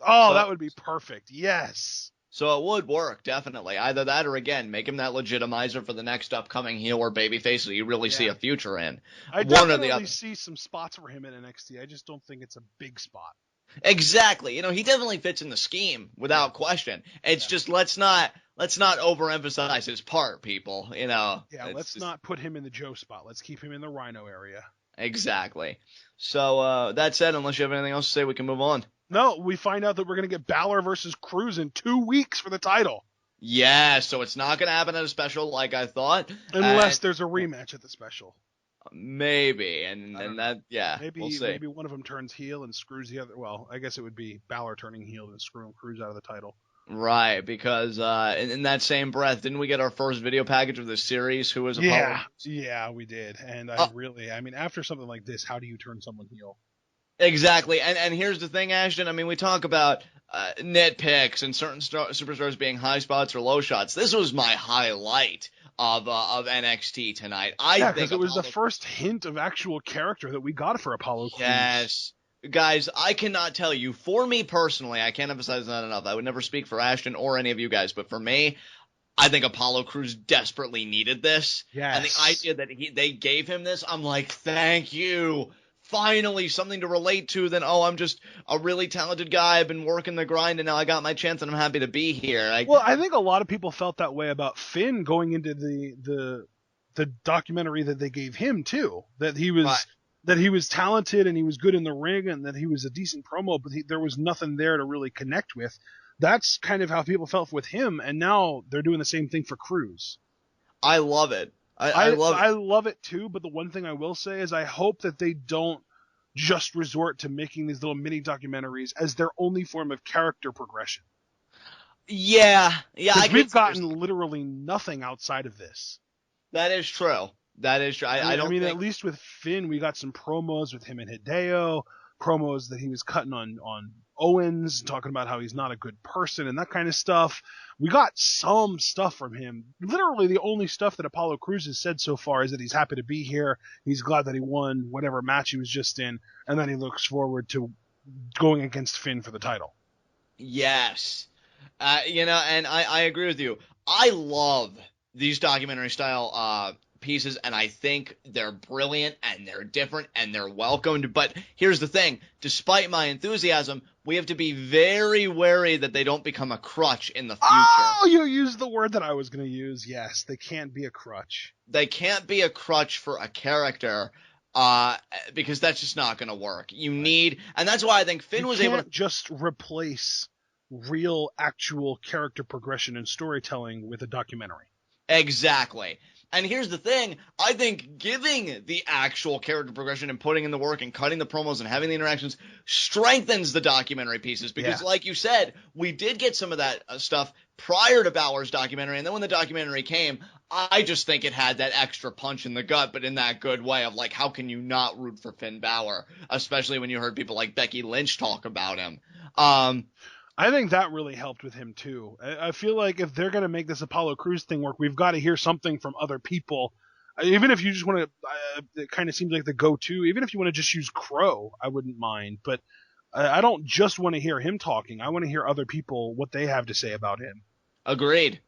[SPEAKER 3] Oh, that would be perfect. Yes.
[SPEAKER 2] So it would work, definitely. Either that or, again, make him that legitimizer for the next upcoming heel or babyface that you really see a future in.
[SPEAKER 3] I
[SPEAKER 2] One or the
[SPEAKER 3] definitely
[SPEAKER 2] other.
[SPEAKER 3] see some spots for him in NXT. I just don't think it's a big spot.
[SPEAKER 2] Exactly. He definitely fits in the scheme without question. It's just let's not overemphasize his part, people.
[SPEAKER 3] Yeah, let's not put him in the Joe spot. Let's keep him in the Rhyno area.
[SPEAKER 2] Exactly. So that said, unless you have anything else to say, we can move on.
[SPEAKER 3] No, we find out that we're going to get Balor versus Cruz in 2 weeks for the title.
[SPEAKER 2] Yeah, so it's not going to happen at a special like I thought.
[SPEAKER 3] Unless there's a rematch at the special.
[SPEAKER 2] Maybe, and that, yeah,
[SPEAKER 3] maybe,
[SPEAKER 2] we'll see.
[SPEAKER 3] Maybe one of them turns heel and screws the other. Well, I guess it would be Balor turning heel and screwing Cruz out of the title.
[SPEAKER 2] Right, because in that same breath, didn't we get our first video package of this series? Who was Apollo?
[SPEAKER 3] Yeah, we did. And I mean, after something like this, how do you turn someone heel?
[SPEAKER 2] Exactly, and here's the thing, Ashton. I mean, we talk about nitpicks and certain superstars being high spots or low shots. This was my highlight of NXT tonight. I think
[SPEAKER 3] it was the first hint of actual character that we got for Apollo Crews.
[SPEAKER 2] Yes. Guys, I cannot tell you, for me personally, I can't emphasize that enough. I would never speak for Ashton or any of you guys, but for me, I think Apollo Crews desperately needed this.
[SPEAKER 3] Yes.
[SPEAKER 2] And the idea that they gave him this, I'm like, thank you. Finally, something to relate to than, I'm just a really talented guy. I've been working the grind, and now I got my chance, and I'm happy to be here.
[SPEAKER 3] Well, I think a lot of people felt that way about Finn going into the documentary that they gave him, too. That he was talented, and he was good in the ring, and that he was a decent promo, but there was nothing there to really connect with. That's kind of how people felt with him, and now they're doing the same thing for Cruz.
[SPEAKER 2] I love it. I
[SPEAKER 3] love it too, but the one thing I will say is I hope that they don't just resort to making these little mini documentaries as their only form of character progression.
[SPEAKER 2] Yeah.
[SPEAKER 3] We've gotten literally nothing outside of this.
[SPEAKER 2] That is true. I mean,
[SPEAKER 3] at least with Finn, we got some promos with him and Hideo, promos that he was cutting on Owens, talking about how he's not a good person and that kind of stuff. We got some stuff from him. Literally the only stuff that Apollo Crews has said so far is that he's happy to be here. He's glad that he won whatever match he was just in. And then he looks forward to going against Finn for the title.
[SPEAKER 2] Yes. And I agree with you. I love these documentary style pieces, and I think they're brilliant and they're different and they're welcomed. But here's the thing, despite my enthusiasm, we have to be very wary that they don't become a crutch in the future.
[SPEAKER 3] Oh, you used the word that I was going to use. Yes, they can't be a crutch.
[SPEAKER 2] They can't be a crutch for a character because that's just not going to work. You need, and that's why I think Finn was able to
[SPEAKER 3] just replace real, actual character progression and storytelling with a documentary.
[SPEAKER 2] Exactly. And here's the thing, I think giving the actual character progression and putting in the work and cutting the promos and having the interactions strengthens the documentary pieces because, like you said, we did get some of that stuff prior to Balor's documentary, and then when the documentary came, I just think it had that extra punch in the gut, but in that good way of, like, how can you not root for Finn Balor, especially when you heard people like Becky Lynch talk about him.
[SPEAKER 3] I think that really helped with him, too. I feel like if they're going to make this Apollo Crews thing work, we've got to hear something from other people. Even if you just want to, it kind of seems like the go-to. Even if you want to just use Crow, I wouldn't mind. But I don't just want to hear him talking. I want to hear other people, what they have to say about him.
[SPEAKER 2] Agreed.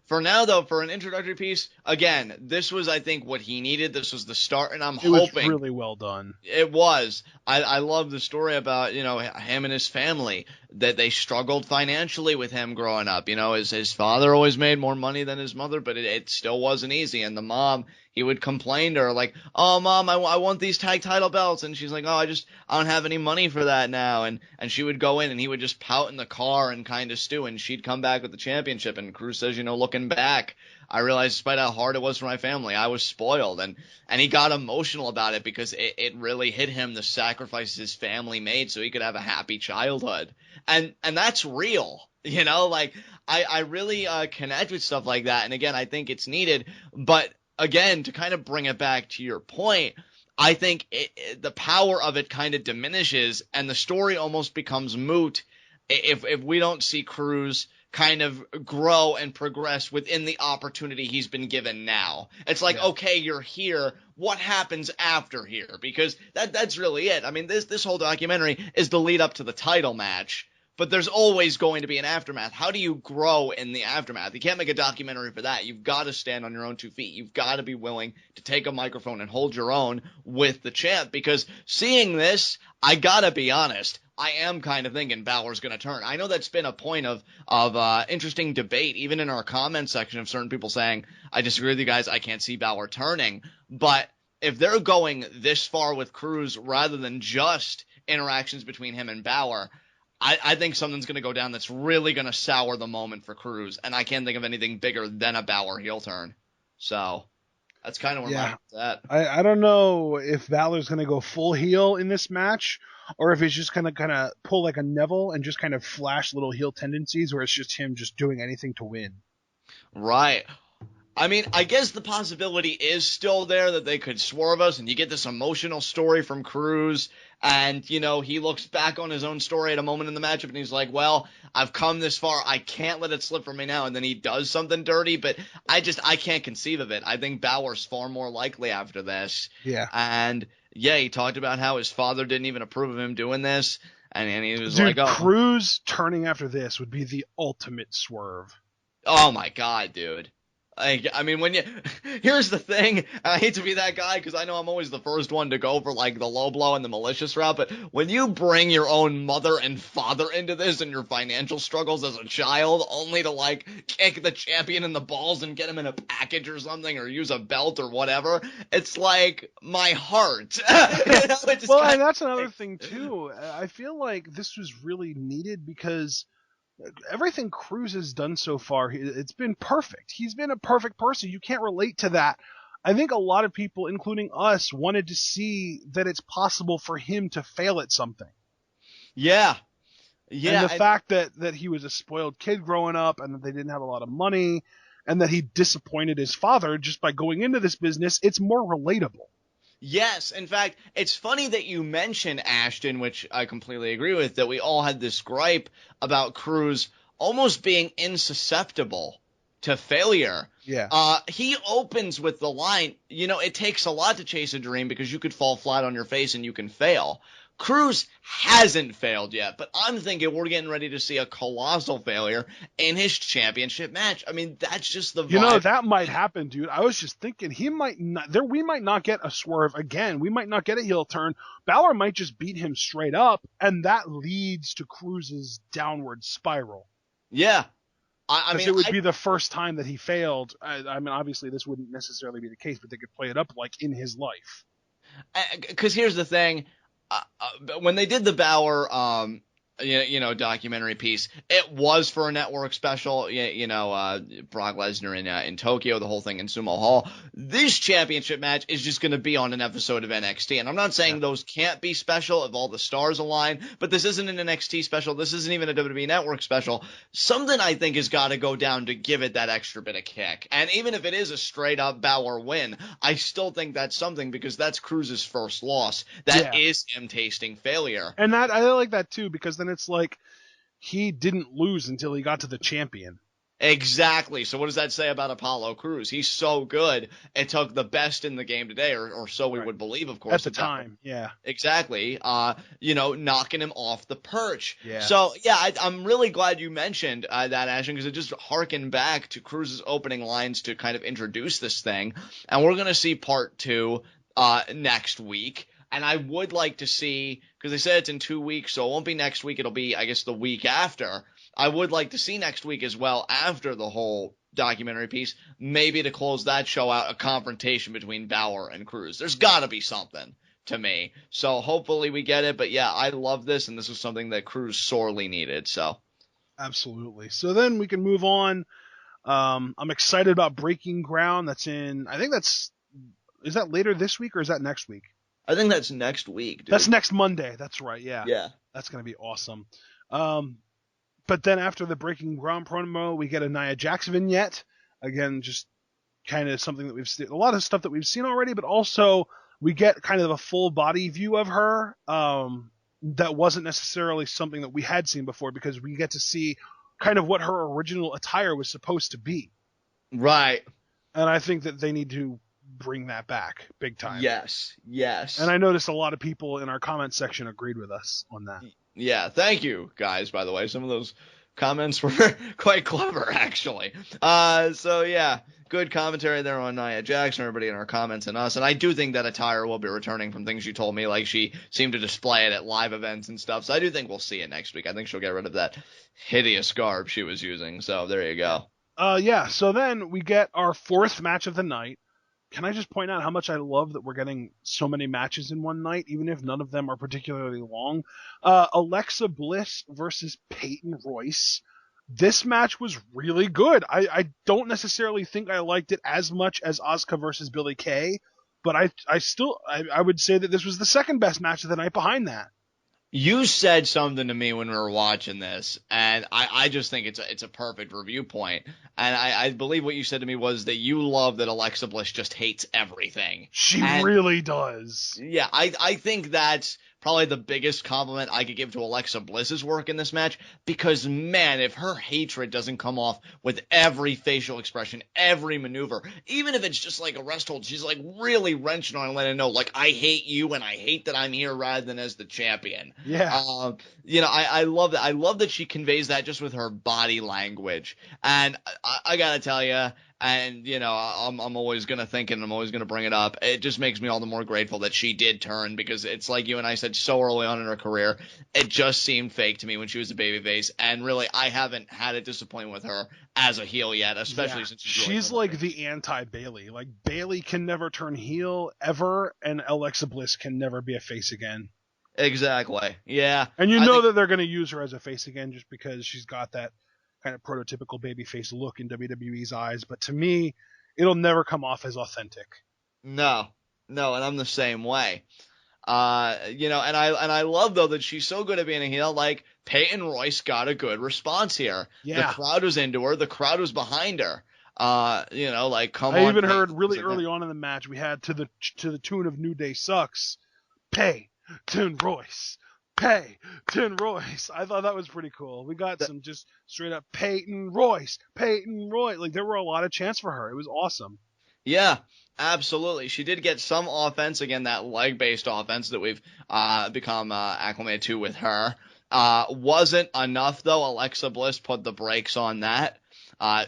[SPEAKER 2] For now, though, for an introductory piece, again, this was, I think, what he needed. This was the start, and it was
[SPEAKER 3] really well done.
[SPEAKER 2] It was. I love the story about, him and his family, that they struggled financially with him growing up. His father always made more money than his mother, but it still wasn't easy. And the mom, he would complain to her like, "Oh, Mom, I want these tag title belts." And she's like, "Oh, I don't have any money for that now." And she would go in and he would just pout in the car and kind of stew, and she'd come back with the championship. And Cruz says, looking back, I realized despite how hard it was for my family, I was spoiled. And he got emotional about it because it really hit him, the sacrifices his family made so he could have a happy childhood. And that's real, I really connect with stuff like that. And again, I think it's needed. But again, to kind of bring it back to your point, I think the power of it kind of diminishes and the story almost becomes moot if we don't see Cruz kind of grow and progress within the opportunity he's been given now. It's like, okay, you're here. What happens after here? Because that's really it. I mean, this whole documentary is the lead up to the title match, but there's always going to be an aftermath. How do you grow in the aftermath? You can't make a documentary for that. You've got to stand on your own 2 feet. You've got to be willing to take a microphone and hold your own with the champ, because seeing this, I gotta be honest, I am kind of thinking Balor's going to turn. I know that's been a point of interesting debate, even in our comment section, of certain people saying, I disagree with you guys, I can't see Balor turning. But if they're going this far with Cruz rather than just interactions between him and Balor, I think something's going to go down that's really going to sour the moment for Cruz, and I can't think of anything bigger than a Balor heel turn. So that's kind of where my head's at.
[SPEAKER 3] I don't know if Balor's going to go full heel in this match, or if he's just going to kind of pull like a Neville and just kind of flash little heel tendencies, where it's just him just doing anything to win.
[SPEAKER 2] Right. I mean, I guess the possibility is still there that they could swerve us and you get this emotional story from Cruz, and, you know, he looks back on his own story at a moment in the matchup and he's like, well, I've come this far, I can't let it slip from me now, and then he does something dirty, but I can't conceive of it. I think Balor's far more likely after this.
[SPEAKER 3] Yeah.
[SPEAKER 2] And, yeah, he talked about how his father didn't even approve of him doing this, and he was
[SPEAKER 3] Dude,
[SPEAKER 2] like, oh.
[SPEAKER 3] Cruz turning after this would be the ultimate swerve.
[SPEAKER 2] Oh my god, dude. I mean, here's the thing, I hate to be that guy because I know I'm always the first one to go for, like, the low blow and the malicious route, but when you bring your own mother and father into this and your financial struggles as a child only to, like, kick the champion in the balls and get him in a package or something or use a belt or whatever, it's like, my heart.
[SPEAKER 3] Well, and that's another thing, too. I feel like this was really needed because everything Cruz has done so far, it's been perfect. He's been a perfect person. You can't relate to that. I think a lot of people, including us, wanted to see that it's possible for him to fail at something.
[SPEAKER 2] Yeah.
[SPEAKER 3] And the fact that he was a spoiled kid growing up and that they didn't have a lot of money and that he disappointed his father just by going into this business, it's more relatable.
[SPEAKER 2] Yes, in fact, it's funny that you mention Ashton, which I completely agree with, that we all had this gripe about Cruz almost being insusceptible to failure.
[SPEAKER 3] Yeah.
[SPEAKER 2] He opens with the line, you know, it takes a lot to chase a dream because you could fall flat on your face and you can fail. Cruz hasn't failed yet, but I'm thinking we're getting ready to see a colossal failure in his championship match. I mean, that's just the vibe.
[SPEAKER 3] You know, that might happen, dude. I was just thinking we might not get a swerve again. We might not get a heel turn. Balor might just beat him straight up, and that leads to Cruz's downward spiral.
[SPEAKER 2] Yeah. I mean,
[SPEAKER 3] it would be the first time that he failed. I mean, obviously this wouldn't necessarily be the case, but they could play it up like in his life.
[SPEAKER 2] Because here's the thing. When they did the Balor, documentary piece, it was for a network special, Brock Lesnar in Tokyo, the whole thing in Sumo Hall. This championship match is just going to be on an episode of NXT. And I'm not saying those can't be special if all the stars align, but this isn't an NXT special. This isn't even a WWE Network special. Something I think has got to go down to give it that extra bit of kick. And even if it is a straight up Balor win, I still think that's something because that's Cruz's first loss. That is him tasting failure.
[SPEAKER 3] And that I like that too, because then it's like he didn't lose until he got to the champion.
[SPEAKER 2] Exactly. So what does that say about Apollo Crews? He's so good, it took the best in the game today, or so we would believe, of course.
[SPEAKER 3] At the time, yeah.
[SPEAKER 2] Exactly. Knocking him off the perch.
[SPEAKER 3] Yeah.
[SPEAKER 2] So, yeah, I'm really glad you mentioned that, Ashton, because it just harkened back to Cruz's opening lines to kind of introduce this thing. And we're going to see part 2 next week. And I would like to see, because they said it's in 2 weeks, so it won't be next week. It'll be, I guess, the week after. I would like to see next week as well, after the whole documentary piece, maybe to close that show out, a confrontation between Balor and Cruz. There's got to be something to me. So hopefully we get it. But, yeah, I love this, and this is something that Cruz sorely needed. So
[SPEAKER 3] absolutely. So then we can move on. I'm excited about Breaking Ground. That's in, I think is that later this week or is that next week?
[SPEAKER 2] I think that's next week, dude.
[SPEAKER 3] That's next Monday. That's right, yeah.
[SPEAKER 2] Yeah.
[SPEAKER 3] That's going to be awesome. But then after the Breaking Ground promo, we get a Nia Jax vignette. Again, just kind of something that we've seen, a lot of stuff that we've seen already, but also we get kind of a full body view of her that wasn't necessarily something that we had seen before, because we get to see kind of what her original attire was supposed to be.
[SPEAKER 2] Right.
[SPEAKER 3] And I think that they need to bring that back big time.
[SPEAKER 2] Yes.
[SPEAKER 3] And I noticed a lot of people in our comment section agreed with us on that.
[SPEAKER 2] Yeah, thank you, guys, by the way. Some of those comments were quite clever, actually. So, yeah, good commentary there on Nia Jax and everybody in our comments and us. And I do think that attire will be returning from things you told me, like she seemed to display it at live events and stuff. So I do think we'll see it next week. I think she'll get rid of that hideous garb she was using. So there you go.
[SPEAKER 3] So then we get our fourth match of the night. Can I just point out how much I love that we're getting so many matches in one night, even if none of them are particularly long? Alexa Bliss versus Peyton Royce. This match was really good. I don't necessarily think I liked it as much as Asuka versus Billie Kay, but I would say that this was the second best match of the night behind that.
[SPEAKER 2] You said something to me when we were watching this, and I just think it's a perfect review point. And I believe what you said to me was that you love that Alexa Bliss just hates everything.
[SPEAKER 3] She really does.
[SPEAKER 2] Yeah, I think that's probably the biggest compliment I could give to Alexa Bliss's work in this match, because, man, if her hatred doesn't come off with every facial expression, every maneuver, even if it's just like a rest hold, she's like really wrenching on and letting know, like, I hate you and I hate that I'm here rather than as the champion.
[SPEAKER 3] Yeah.
[SPEAKER 2] I love that. I love that she conveys that just with her body language. And I gotta tell you, and, I'm always going to think it and I'm always going to bring it up. It just makes me all the more grateful that she did turn, because it's like you and I said so early on in her career, it just seemed fake to me when she was a babyface. And really, I haven't had a disappointment with her as a heel yet, especially since
[SPEAKER 3] she's like the anti-Bayley. Like, Bayley can never turn heel ever, and Alexa Bliss can never be a face again.
[SPEAKER 2] Exactly. Yeah.
[SPEAKER 3] And you know that they're going to use her as a face again just because she's got that kind of prototypical babyface look in WWE's eyes, but to me, it'll never come off as authentic.
[SPEAKER 2] No, and I'm the same way. And I love though that she's so good at being a heel. Like, Peyton Royce got a good response here.
[SPEAKER 3] Yeah.
[SPEAKER 2] The crowd was into her. The crowd was behind her. Come on.
[SPEAKER 3] I even heard really early on in the match we had to the tune of New Day Sucks, Peyton Royce. Peyton Royce. I thought that was pretty cool. We got some just straight up Peyton Royce. Like, there were a lot of chants for her. It was awesome.
[SPEAKER 2] Yeah, absolutely. She did get some offense, again, that leg-based offense that we've become acclimated to with her. Wasn't enough, though. Alexa Bliss put the brakes on that.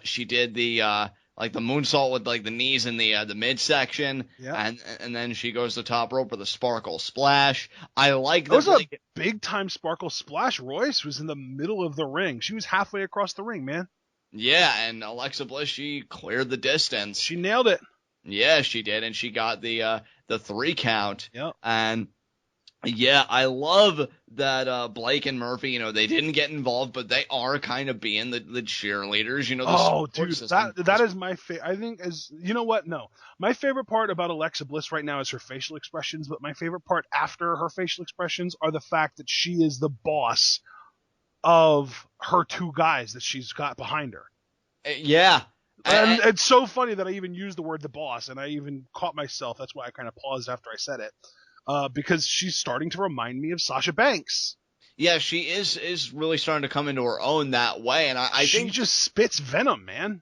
[SPEAKER 2] She did the moonsault with like the knees in the midsection, and then she goes to the top rope with a sparkle splash. I like that.
[SPEAKER 3] It was a big time sparkle splash. Royce was in the middle of the ring. She was halfway across the ring, man.
[SPEAKER 2] Yeah, and Alexa Bliss, she cleared the distance.
[SPEAKER 3] She nailed it.
[SPEAKER 2] Yeah, she did, and she got the 3 count.
[SPEAKER 3] Yep.
[SPEAKER 2] And yeah, I love that Blake and Murphy, they didn't get involved, but they are kind of being the cheerleaders,
[SPEAKER 3] that is my favorite. I think my favorite part about Alexa Bliss right now is her facial expressions, but my favorite part after her facial expressions are the fact that she is the boss of her 2 guys that she's got behind her.
[SPEAKER 2] Yeah.
[SPEAKER 3] And it's so funny that I even used the word the boss, and I even caught myself. That's why I kind of paused after I said it. Because she's starting to remind me of Sasha Banks.
[SPEAKER 2] Yeah, she is really starting to come into her own that way, and I think
[SPEAKER 3] she just spits venom, man.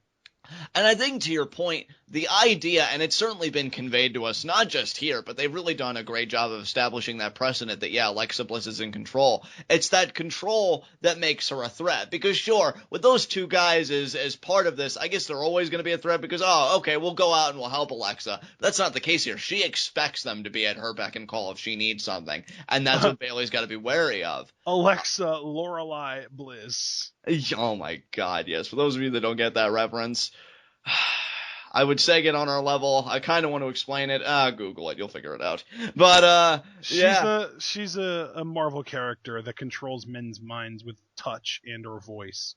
[SPEAKER 2] And I think, to your point, the idea, and it's certainly been conveyed to us, not just here, but they've really done a great job of establishing that precedent that, yeah, Alexa Bliss is in control. It's that control that makes her a threat. Because, sure, with those 2 guys as part of this, I guess they're always going to be a threat because, okay, we'll go out and we'll help Alexa. But that's not the case here. She expects them to be at her beck and call if she needs something. And that's what Bayley's got to be wary of.
[SPEAKER 3] Alexa Lorelei Bliss.
[SPEAKER 2] Oh, my God, yes. For those of you that don't get that reference, I would say get on our level. I kind of want to explain it. Google it. You'll figure it out. But,
[SPEAKER 3] she's a Marvel character that controls men's minds with touch and or voice.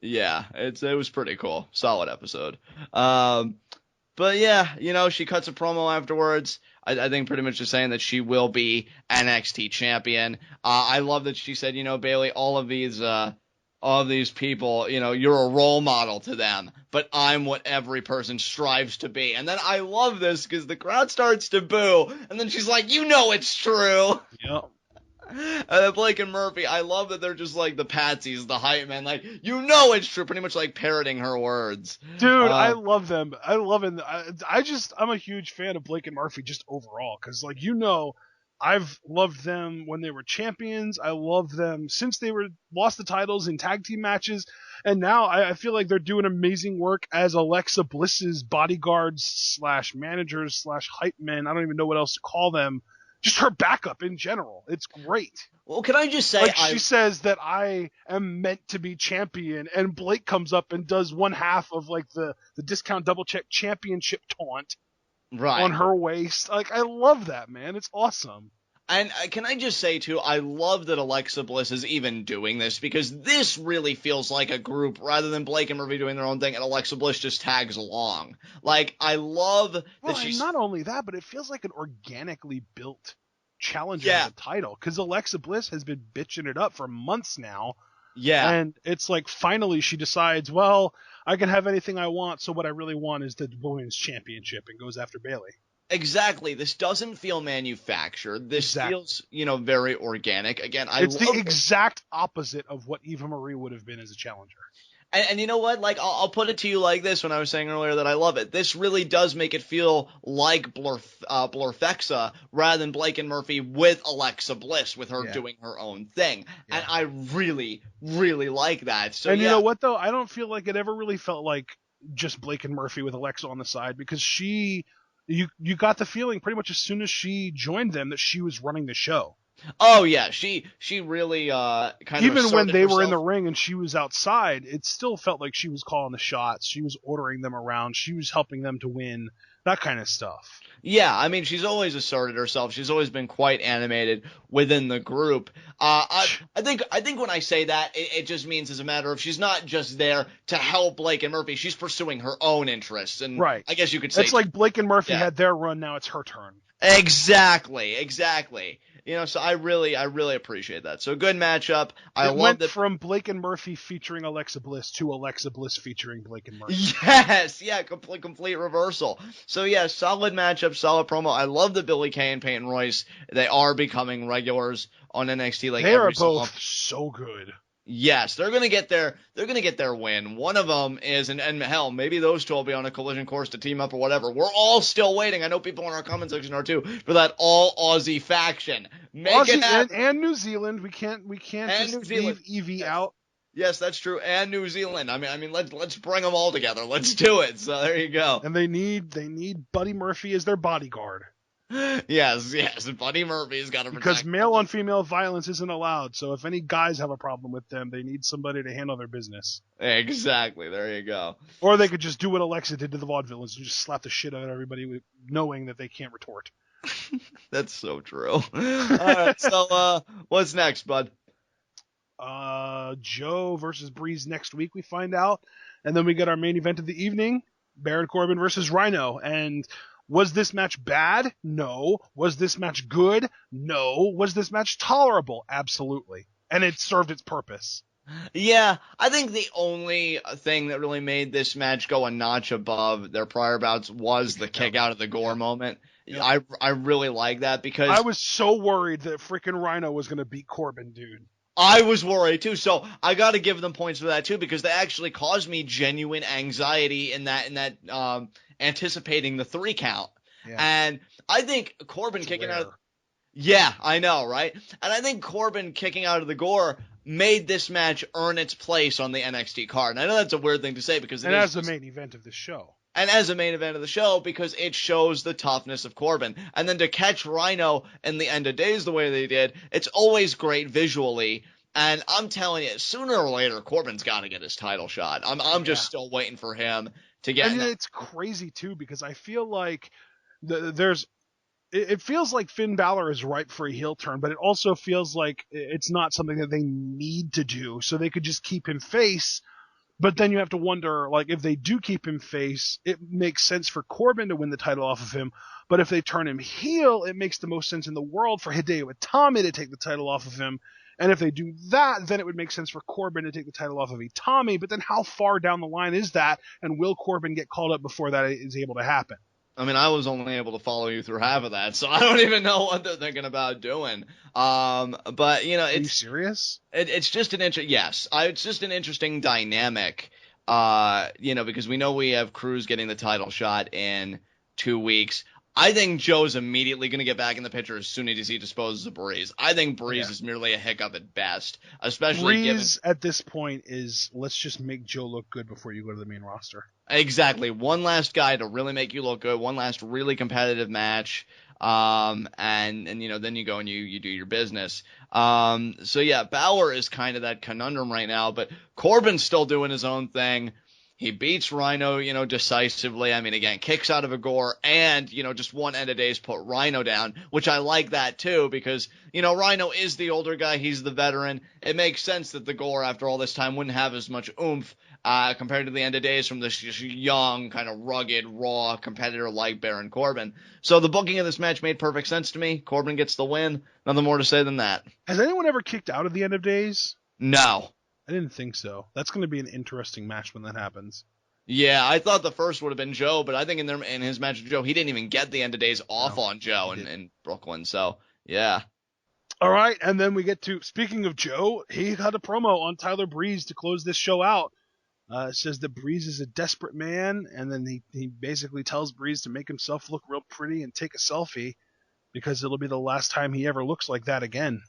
[SPEAKER 2] Yeah, it was pretty cool. Solid episode. But yeah, she cuts a promo afterwards. I think pretty much just saying that she will be NXT champion. I love that she said, Bayley, all of these people, you're a role model to them, but I'm what every person strives to be. And then I love this because the crowd starts to boo, and then she's like, it's true.
[SPEAKER 3] Yep.
[SPEAKER 2] Blake and Murphy, I love that they're just like the patsies, the hype man. Like, you know it's true, pretty much like parroting her words.
[SPEAKER 3] Dude, I love them. I love it. I'm a huge fan of Blake and Murphy just overall. Because, like, I've loved them when they were champions. I love them since they lost the titles in tag team matches. And now I feel like they're doing amazing work as Alexa Bliss's bodyguards / managers / hype men. I don't even know what else to call them. Just her backup in general. It's great.
[SPEAKER 2] Well, can I just say,
[SPEAKER 3] like she says that I am meant to be champion, and Blake comes up and does one half of like the discount double check championship taunt on her waist. Like, I love that, man. It's awesome.
[SPEAKER 2] And can I just say, too, I love that Alexa Bliss is even doing this, because this really feels like a group rather than Blake and Murphy doing their own thing and Alexa Bliss just tags along. Like, I love that she's...
[SPEAKER 3] not only that, but it feels like an organically built challenger for the title, because Alexa Bliss has been bitching it up for months now.
[SPEAKER 2] Yeah.
[SPEAKER 3] And it's like, finally she decides, well, I can have anything I want, so what I really want is the women's championship, and goes after Bayley.
[SPEAKER 2] Exactly. This doesn't feel manufactured. This feels, very organic. Again,
[SPEAKER 3] it's the exact opposite of what Eva Marie would have been as a challenger.
[SPEAKER 2] And you know what? Like, I'll put it to you like this when I was saying earlier that I love it. This really does make it feel like Blurfexa rather than Blake and Murphy with Alexa Bliss, with her doing her own thing. Yeah. And I really, really like that. So,
[SPEAKER 3] and you know what, though? I don't feel like it ever really felt like just Blake and Murphy with Alexa on the side, because you got the feeling pretty much as soon as she joined them that she was running the show.
[SPEAKER 2] Oh yeah, she really kind of
[SPEAKER 3] even when they were in the ring and she was outside, it still felt like she was calling the shots. She was ordering them around. She was helping them to win. That kind of stuff.
[SPEAKER 2] Yeah, I mean, she's always asserted herself. She's always been quite animated within the group. I think when I say that, it just means as a matter of she's not just there to help Blake and Murphy. She's pursuing her own interests, and I guess you could say
[SPEAKER 3] it's like Blake and Murphy had their run. Now it's her turn.
[SPEAKER 2] Exactly. So I really appreciate that. So good matchup. I love that
[SPEAKER 3] from Blake and Murphy featuring Alexa Bliss to Alexa Bliss featuring Blake and Murphy.
[SPEAKER 2] Yes, yeah, complete reversal. So yeah, solid matchup, solid promo. I love that Billie Kay and Peyton Royce, they are becoming regulars on NXT. Like,
[SPEAKER 3] they are both so good.
[SPEAKER 2] Yes, they're gonna get their win. One of them is, and hell, maybe those two will be on a collision course to team up or whatever. We're all still waiting. I know people in our comment section are too, for that all Aussie faction.
[SPEAKER 3] And New Zealand. We can't just leave Evie out.
[SPEAKER 2] Yes, that's true. And New Zealand. I mean, let's bring them all together. Let's do it. So there you go.
[SPEAKER 3] And they need Buddy Murphy as their bodyguard.
[SPEAKER 2] Yes, Buddy Murphy's got to protect
[SPEAKER 3] because male on female violence isn't allowed. So if any guys have a problem with them, they need somebody to handle their business.
[SPEAKER 2] Exactly. There you go.
[SPEAKER 3] Or they could just do what Alexa did to the vaudevillains and just slap the shit out of everybody, knowing that they can't retort.
[SPEAKER 2] That's so true. All right. So what's next, bud?
[SPEAKER 3] Joe versus Breeze next week. We find out, and then we get our main event of the evening: Baron Corbin versus Rhyno. And was this match bad? No. Was this match good? No. Was this match tolerable? Absolutely. And it served its purpose.
[SPEAKER 2] Yeah, I think the only thing that really made this match go a notch above their prior bouts was the kick out of the gore moment. Yeah. I really like that, because
[SPEAKER 3] I was so worried that freaking Rhyno was going to beat Corbin, dude.
[SPEAKER 2] I was worried too, so I got to give them points for that too, because they actually caused me genuine anxiety in that anticipating the 3 count. Yeah. And I think Corbin kicking out of... Yeah, I know, right? And I think Corbin kicking out of the gore made this match earn its place on the NXT card. And I know that's a weird thing to say, because
[SPEAKER 3] as the main event of the show.
[SPEAKER 2] And as a main event of the show, because it shows the toughness of Corbin. And then to catch Rhyno in the end of days the way they did, it's always great visually. And I'm telling you, sooner or later, Corbin's got to get his title shot. I'm just still waiting for him to get...
[SPEAKER 3] And it's crazy, too, because I feel like it feels like Finn Balor is ripe for a heel turn, but it also feels like it's not something that they need to do. So they could just keep him face. But then you have to wonder, like, if they do keep him face, it makes sense for Corbin to win the title off of him. But if they turn him heel, it makes the most sense in the world for Hideo Itami to take the title off of him. And if they do that, then it would make sense for Corbin to take the title off of Itami. But then how far down the line is that? And will Corbin get called up before that is able to happen?
[SPEAKER 2] I mean, I was only able to follow you through half of that, so I don't even know what they're thinking about doing. But you know,
[SPEAKER 3] Are you serious?
[SPEAKER 2] It's just it's just an interesting dynamic. You know, because we know we have Cruz getting the title shot in 2 weeks. I think Joe's immediately going to get back in the picture as soon as he disposes of Breeze. I think Breeze is merely a hiccup at best, especially
[SPEAKER 3] Breeze at this point is, let's just make Joe look good before you go to the main roster.
[SPEAKER 2] Exactly. One last guy to really make you look good. One last really competitive match. And you know, then you go and you do your business. So yeah, Balor is kind of that conundrum right now, but Corbin's still doing his own thing. He beats Rhyno, you know, decisively. I mean, again, kicks out of a gore and, you know, just one end of days put Rhyno down, which I like that too because, you know, Rhyno is the older guy. He's the veteran. It makes sense that the gore after all this time wouldn't have as much oomph compared to the end of days from this young, kind of rugged, raw competitor like Baron Corbin. So the booking of this match made perfect sense to me. Corbin gets the win. Nothing more to say than that.
[SPEAKER 3] Has anyone ever kicked out of the end of days?
[SPEAKER 2] No.
[SPEAKER 3] I didn't think so. That's going to be an interesting match when that happens.
[SPEAKER 2] Yeah, I thought the first would have been Joe, but I think in his match with Joe, he didn't even get the end of days off on Joe in Brooklyn. So, yeah.
[SPEAKER 3] All right, and then we get to, speaking of Joe, he had a promo on Tyler Breeze to close this show out. It says that Breeze is a desperate man, and then he basically tells Breeze to make himself look real pretty and take a selfie because it'll be the last time he ever looks like that again.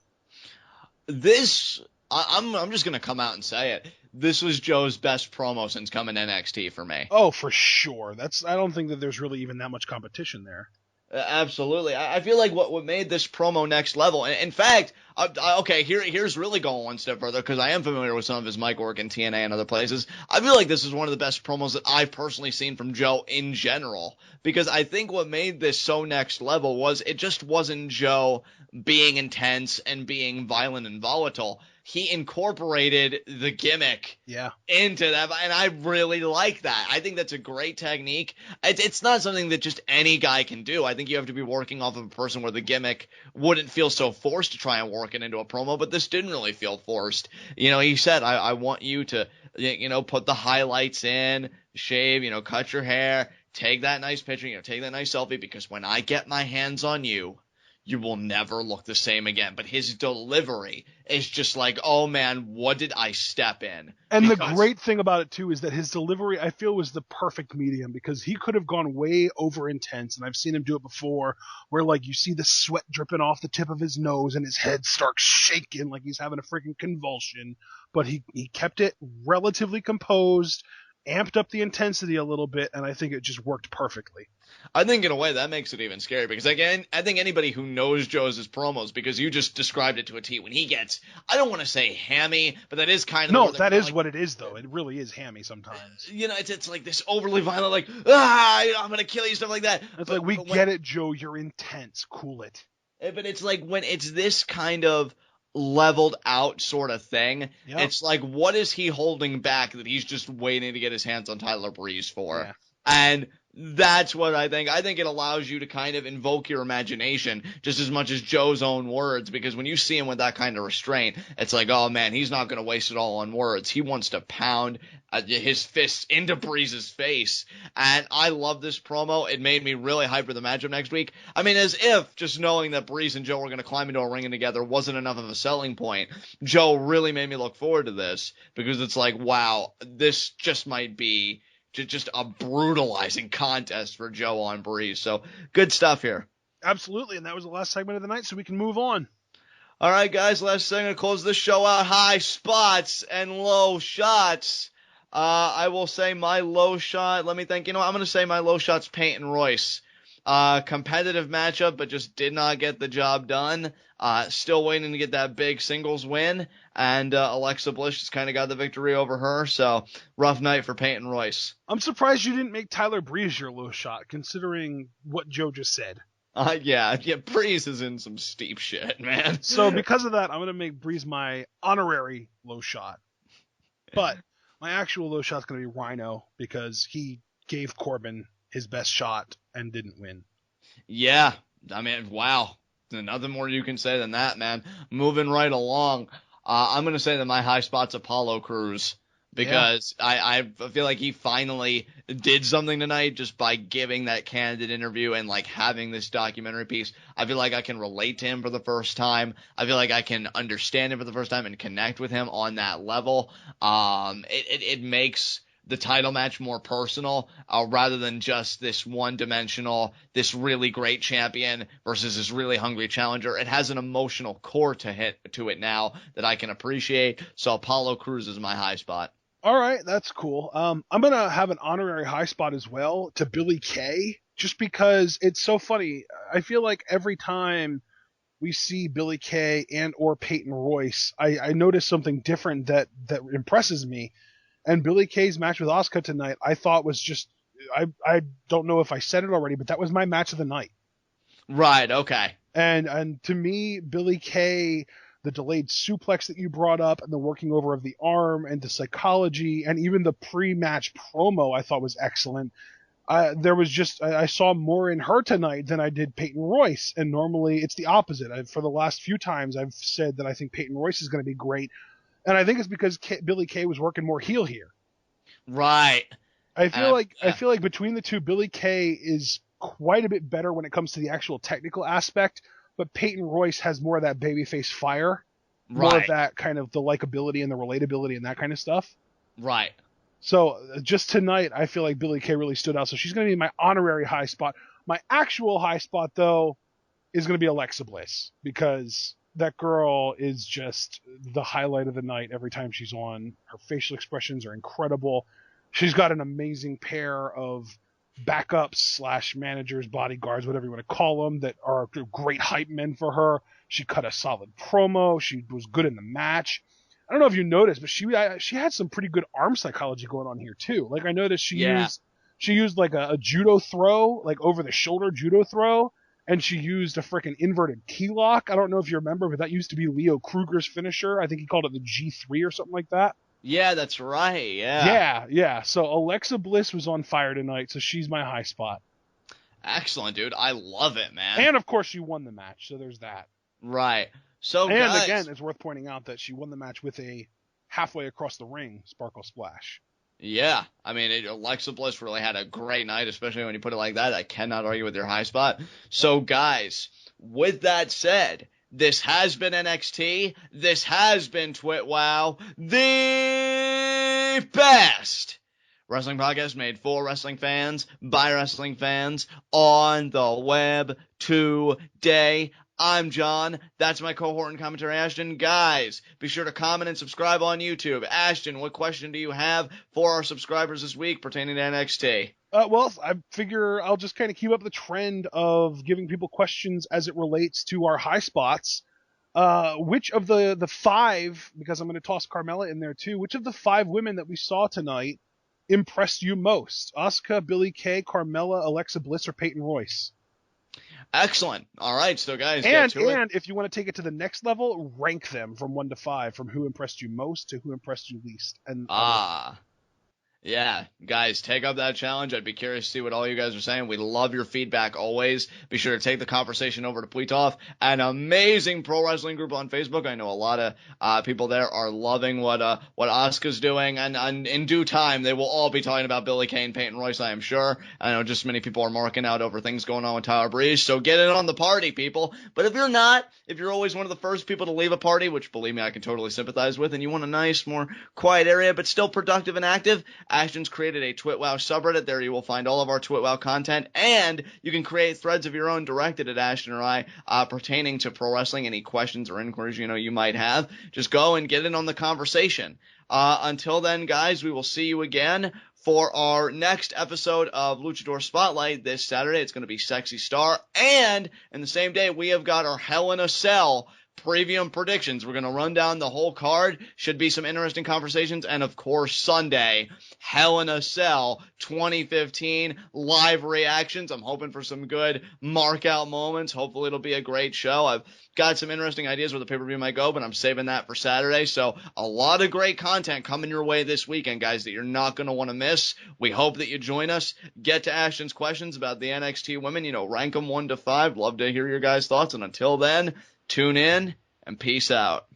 [SPEAKER 2] I'm just gonna come out and say it. This was Joe's best promo since coming to NXT for me.
[SPEAKER 3] Oh, for sure. I don't think that there's really even that much competition there.
[SPEAKER 2] Absolutely. I feel like what made this promo next level, and in fact, here's really going one step further because I am familiar with some of his mic work in TNA and other places. I feel like this is one of the best promos that I've personally seen from Joe in general because I think what made this so next level was it just wasn't Joe being intense and being violent and volatile. He incorporated the gimmick into that, and I really like that. I think that's a great technique. It's not something that just any guy can do. I think you have to be working off of a person where the gimmick wouldn't feel so forced to try and work it into a promo, but this didn't really feel forced. You know, he said, I want you to, you know, put the highlights in, shave, you know, cut your hair, take that nice picture, you know, take that nice selfie, because when I get my hands on you, you will never look the same again. But his delivery is just like, oh man, what did I step in?
[SPEAKER 3] And the great thing about it too is that his delivery, I feel, was the perfect medium because he could have gone way over intense, and I've seen him do it before, where like you see the sweat dripping off the tip of his nose and his head starts shaking like he's having a freaking convulsion. But he kept it relatively composed, amped up the intensity a little bit, and I think it just worked perfectly.
[SPEAKER 2] I think in a way that makes it even scary because, again, I think anybody who knows Joe's promos, because you just described it to a T, when he gets, I don't want to say hammy, but that is kind of...
[SPEAKER 3] No, that is like, what it is, though. It really is hammy sometimes.
[SPEAKER 2] You know, it's like this overly violent, like, I'm going to kill you, stuff like that.
[SPEAKER 3] It's like, we get it, Joe, you're intense, cool it.
[SPEAKER 2] But it's like, when it's this kind of leveled out sort of thing, it's like, what is he holding back that he's just waiting to get his hands on Tyler Breeze for?
[SPEAKER 3] Yeah.
[SPEAKER 2] And that's what I think. I think it allows you to kind of invoke your imagination just as much as Joe's own words, because when you see him with that kind of restraint, it's like, oh man, he's not going to waste it all on words. He wants to pound his fists into Breeze's face. And I love this promo. It made me really hyped for the matchup next week. I mean, as if just knowing that Breeze and Joe were going to climb into a ring together wasn't enough of a selling point. Joe really made me look forward to this, because it's like, wow, this just might be just a brutalizing contest for Joe on Breeze. So good stuff here.
[SPEAKER 3] Absolutely. And that was the last segment of the night, so we can move on.
[SPEAKER 2] All right, guys, last segment to close this show out. High spots and low shots. I will say my low shot. Let me think. You know what? I'm going to say my low shot's Peyton Royce. Competitive matchup, but just did not get the job done. Still waiting to get that big singles win. And Alexa Bliss just kind of got the victory over her. So rough night for Peyton Royce.
[SPEAKER 3] I'm surprised you didn't make Tyler Breeze your low shot, considering what Joe just said.
[SPEAKER 2] Yeah, Breeze is in some steep shit, man.
[SPEAKER 3] So because of that, I'm going to make Breeze my honorary low shot. But my actual low shot's going to be Rhyno, because he gave Corbin his best shot and didn't win.
[SPEAKER 2] Yeah, I mean, wow. Nothing more you can say than that, man. Moving right along, I'm going to say that my high spot's Apollo Crews, because I feel like he finally did something tonight just by giving that candid interview and like having this documentary piece. I feel like I can relate to him for the first time. I feel like I can understand him for the first time and connect with him on that level. It makes the title match more personal, rather than just this one-dimensional, this really great champion versus this really hungry challenger. It has an emotional core to it now that I can appreciate. So Apollo Crews is my high spot.
[SPEAKER 3] All right, that's cool. I'm going to have an honorary high spot as well to Billie Kay, just because it's so funny. I feel like every time we see Billie Kay and or Peyton Royce, I notice something different that impresses me. And Billie Kay's match with Asuka tonight, I thought was just, I don't know if I said it already, but that was my match of the night.
[SPEAKER 2] Right, okay.
[SPEAKER 3] And to me, Billie Kay, the delayed suplex that you brought up and the working over of the arm and the psychology and even the pre-match promo I thought was excellent. I saw more in her tonight than I did Peyton Royce. And normally it's the opposite. For the last few times I've said that I think Peyton Royce is going to be great. And I think it's because Billie Kay was working more heel here.
[SPEAKER 2] Right.
[SPEAKER 3] I feel like between the two, Billie Kay is quite a bit better when it comes to the actual technical aspect, but Peyton Royce has more of that babyface fire, more of that kind of the likability and the relatability and that kind of stuff.
[SPEAKER 2] Right.
[SPEAKER 3] So just tonight, I feel like Billie Kay really stood out. So she's going to be my honorary high spot. My actual high spot, though, is going to be Alexa Bliss, because that girl is just the highlight of the night every time she's on. Her facial expressions are incredible. She's got an amazing pair of backups / managers, bodyguards, whatever you want to call them, that are great hype men for her. She cut a solid promo. She was good in the match. I don't know if you noticed, but she had some pretty good arm psychology going on here too. Like I noticed she used like a judo throw, like over the shoulder judo throw. And she used a freaking inverted key lock. I don't know if you remember, but that used to be Leo Kruger's finisher. I think he called it the G3 or something like that.
[SPEAKER 2] Yeah, that's right. Yeah.
[SPEAKER 3] Yeah. So Alexa Bliss was on fire tonight, so she's my high spot.
[SPEAKER 2] Excellent, dude. I love it, man.
[SPEAKER 3] And of course, she won the match, so there's that.
[SPEAKER 2] Right. So,
[SPEAKER 3] and
[SPEAKER 2] guys,
[SPEAKER 3] again, it's worth pointing out that she won the match with a halfway across the ring Sparkle Splash.
[SPEAKER 2] Yeah, I mean, Alexa Bliss really had a great night, especially when you put it like that. I cannot argue with your high spot. So, guys, with that said, this has been NXT. This has been TWitWoW, the best wrestling podcast made for wrestling fans, by wrestling fans, on the web today. I'm John. That's my cohort and commentary, Ashton. Guys, be sure to comment and subscribe on YouTube. Ashton, what question do you have for our subscribers this week pertaining to NXT?
[SPEAKER 3] Well, I figure I'll just kind of keep up the trend of giving people questions as it relates to our high spots. Which of the five, because I'm going to toss Carmella in there too, which of the 5 women that we saw tonight impressed you most? Asuka, Billie Kay, Carmella, Alexa Bliss, or Peyton Royce?
[SPEAKER 2] Excellent. All right, so guys,
[SPEAKER 3] and if you want to take it to the next level, rank them from 1 to 5, from who impressed you most to who impressed you least. And
[SPEAKER 2] yeah, guys, take up that challenge. I'd be curious to see what all you guys are saying. We love your feedback always. Be sure to take the conversation over to Pleetoff, an amazing pro wrestling group on Facebook. I know a lot of people there are loving what Asuka's doing, and in due time they will all be talking about Billie Kay and Peyton Royce, I am sure. I know just many people are marking out over things going on with Tyler Breeze, so get in on the party, people. But if you're not, if you're always one of the first people to leave a party, which believe me, I can totally sympathize with, and you want a nice, more quiet area but still productive and active, Ashton's created a TwitWoW subreddit. There you will find all of our TwitWoW content, and you can create threads of your own directed at Ashton or I pertaining to pro wrestling. Any questions or inquiries you might have, just go and get in on the conversation. Until then, guys, we will see you again for our next episode of Luchador Spotlight this Saturday. It's going to be Sexy Star, and in the same day, we have got our Hell in a Cell preview and predictions. We're going to run down the whole card. Should be some interesting conversations. And of course, Sunday, Hell in a Cell 2015 live reactions. I'm hoping for some good mark out moments. Hopefully it'll be a great show. I've got some interesting ideas where the pay-per-view might go, but I'm saving that for Saturday. So a lot of great content coming your way this weekend, guys, that you're not going to want to miss. We hope that you join us. Get to Ashton's questions about the NXT women. Rank them 1 to 5. Love to hear your guys' thoughts. And until then, tune in and peace out.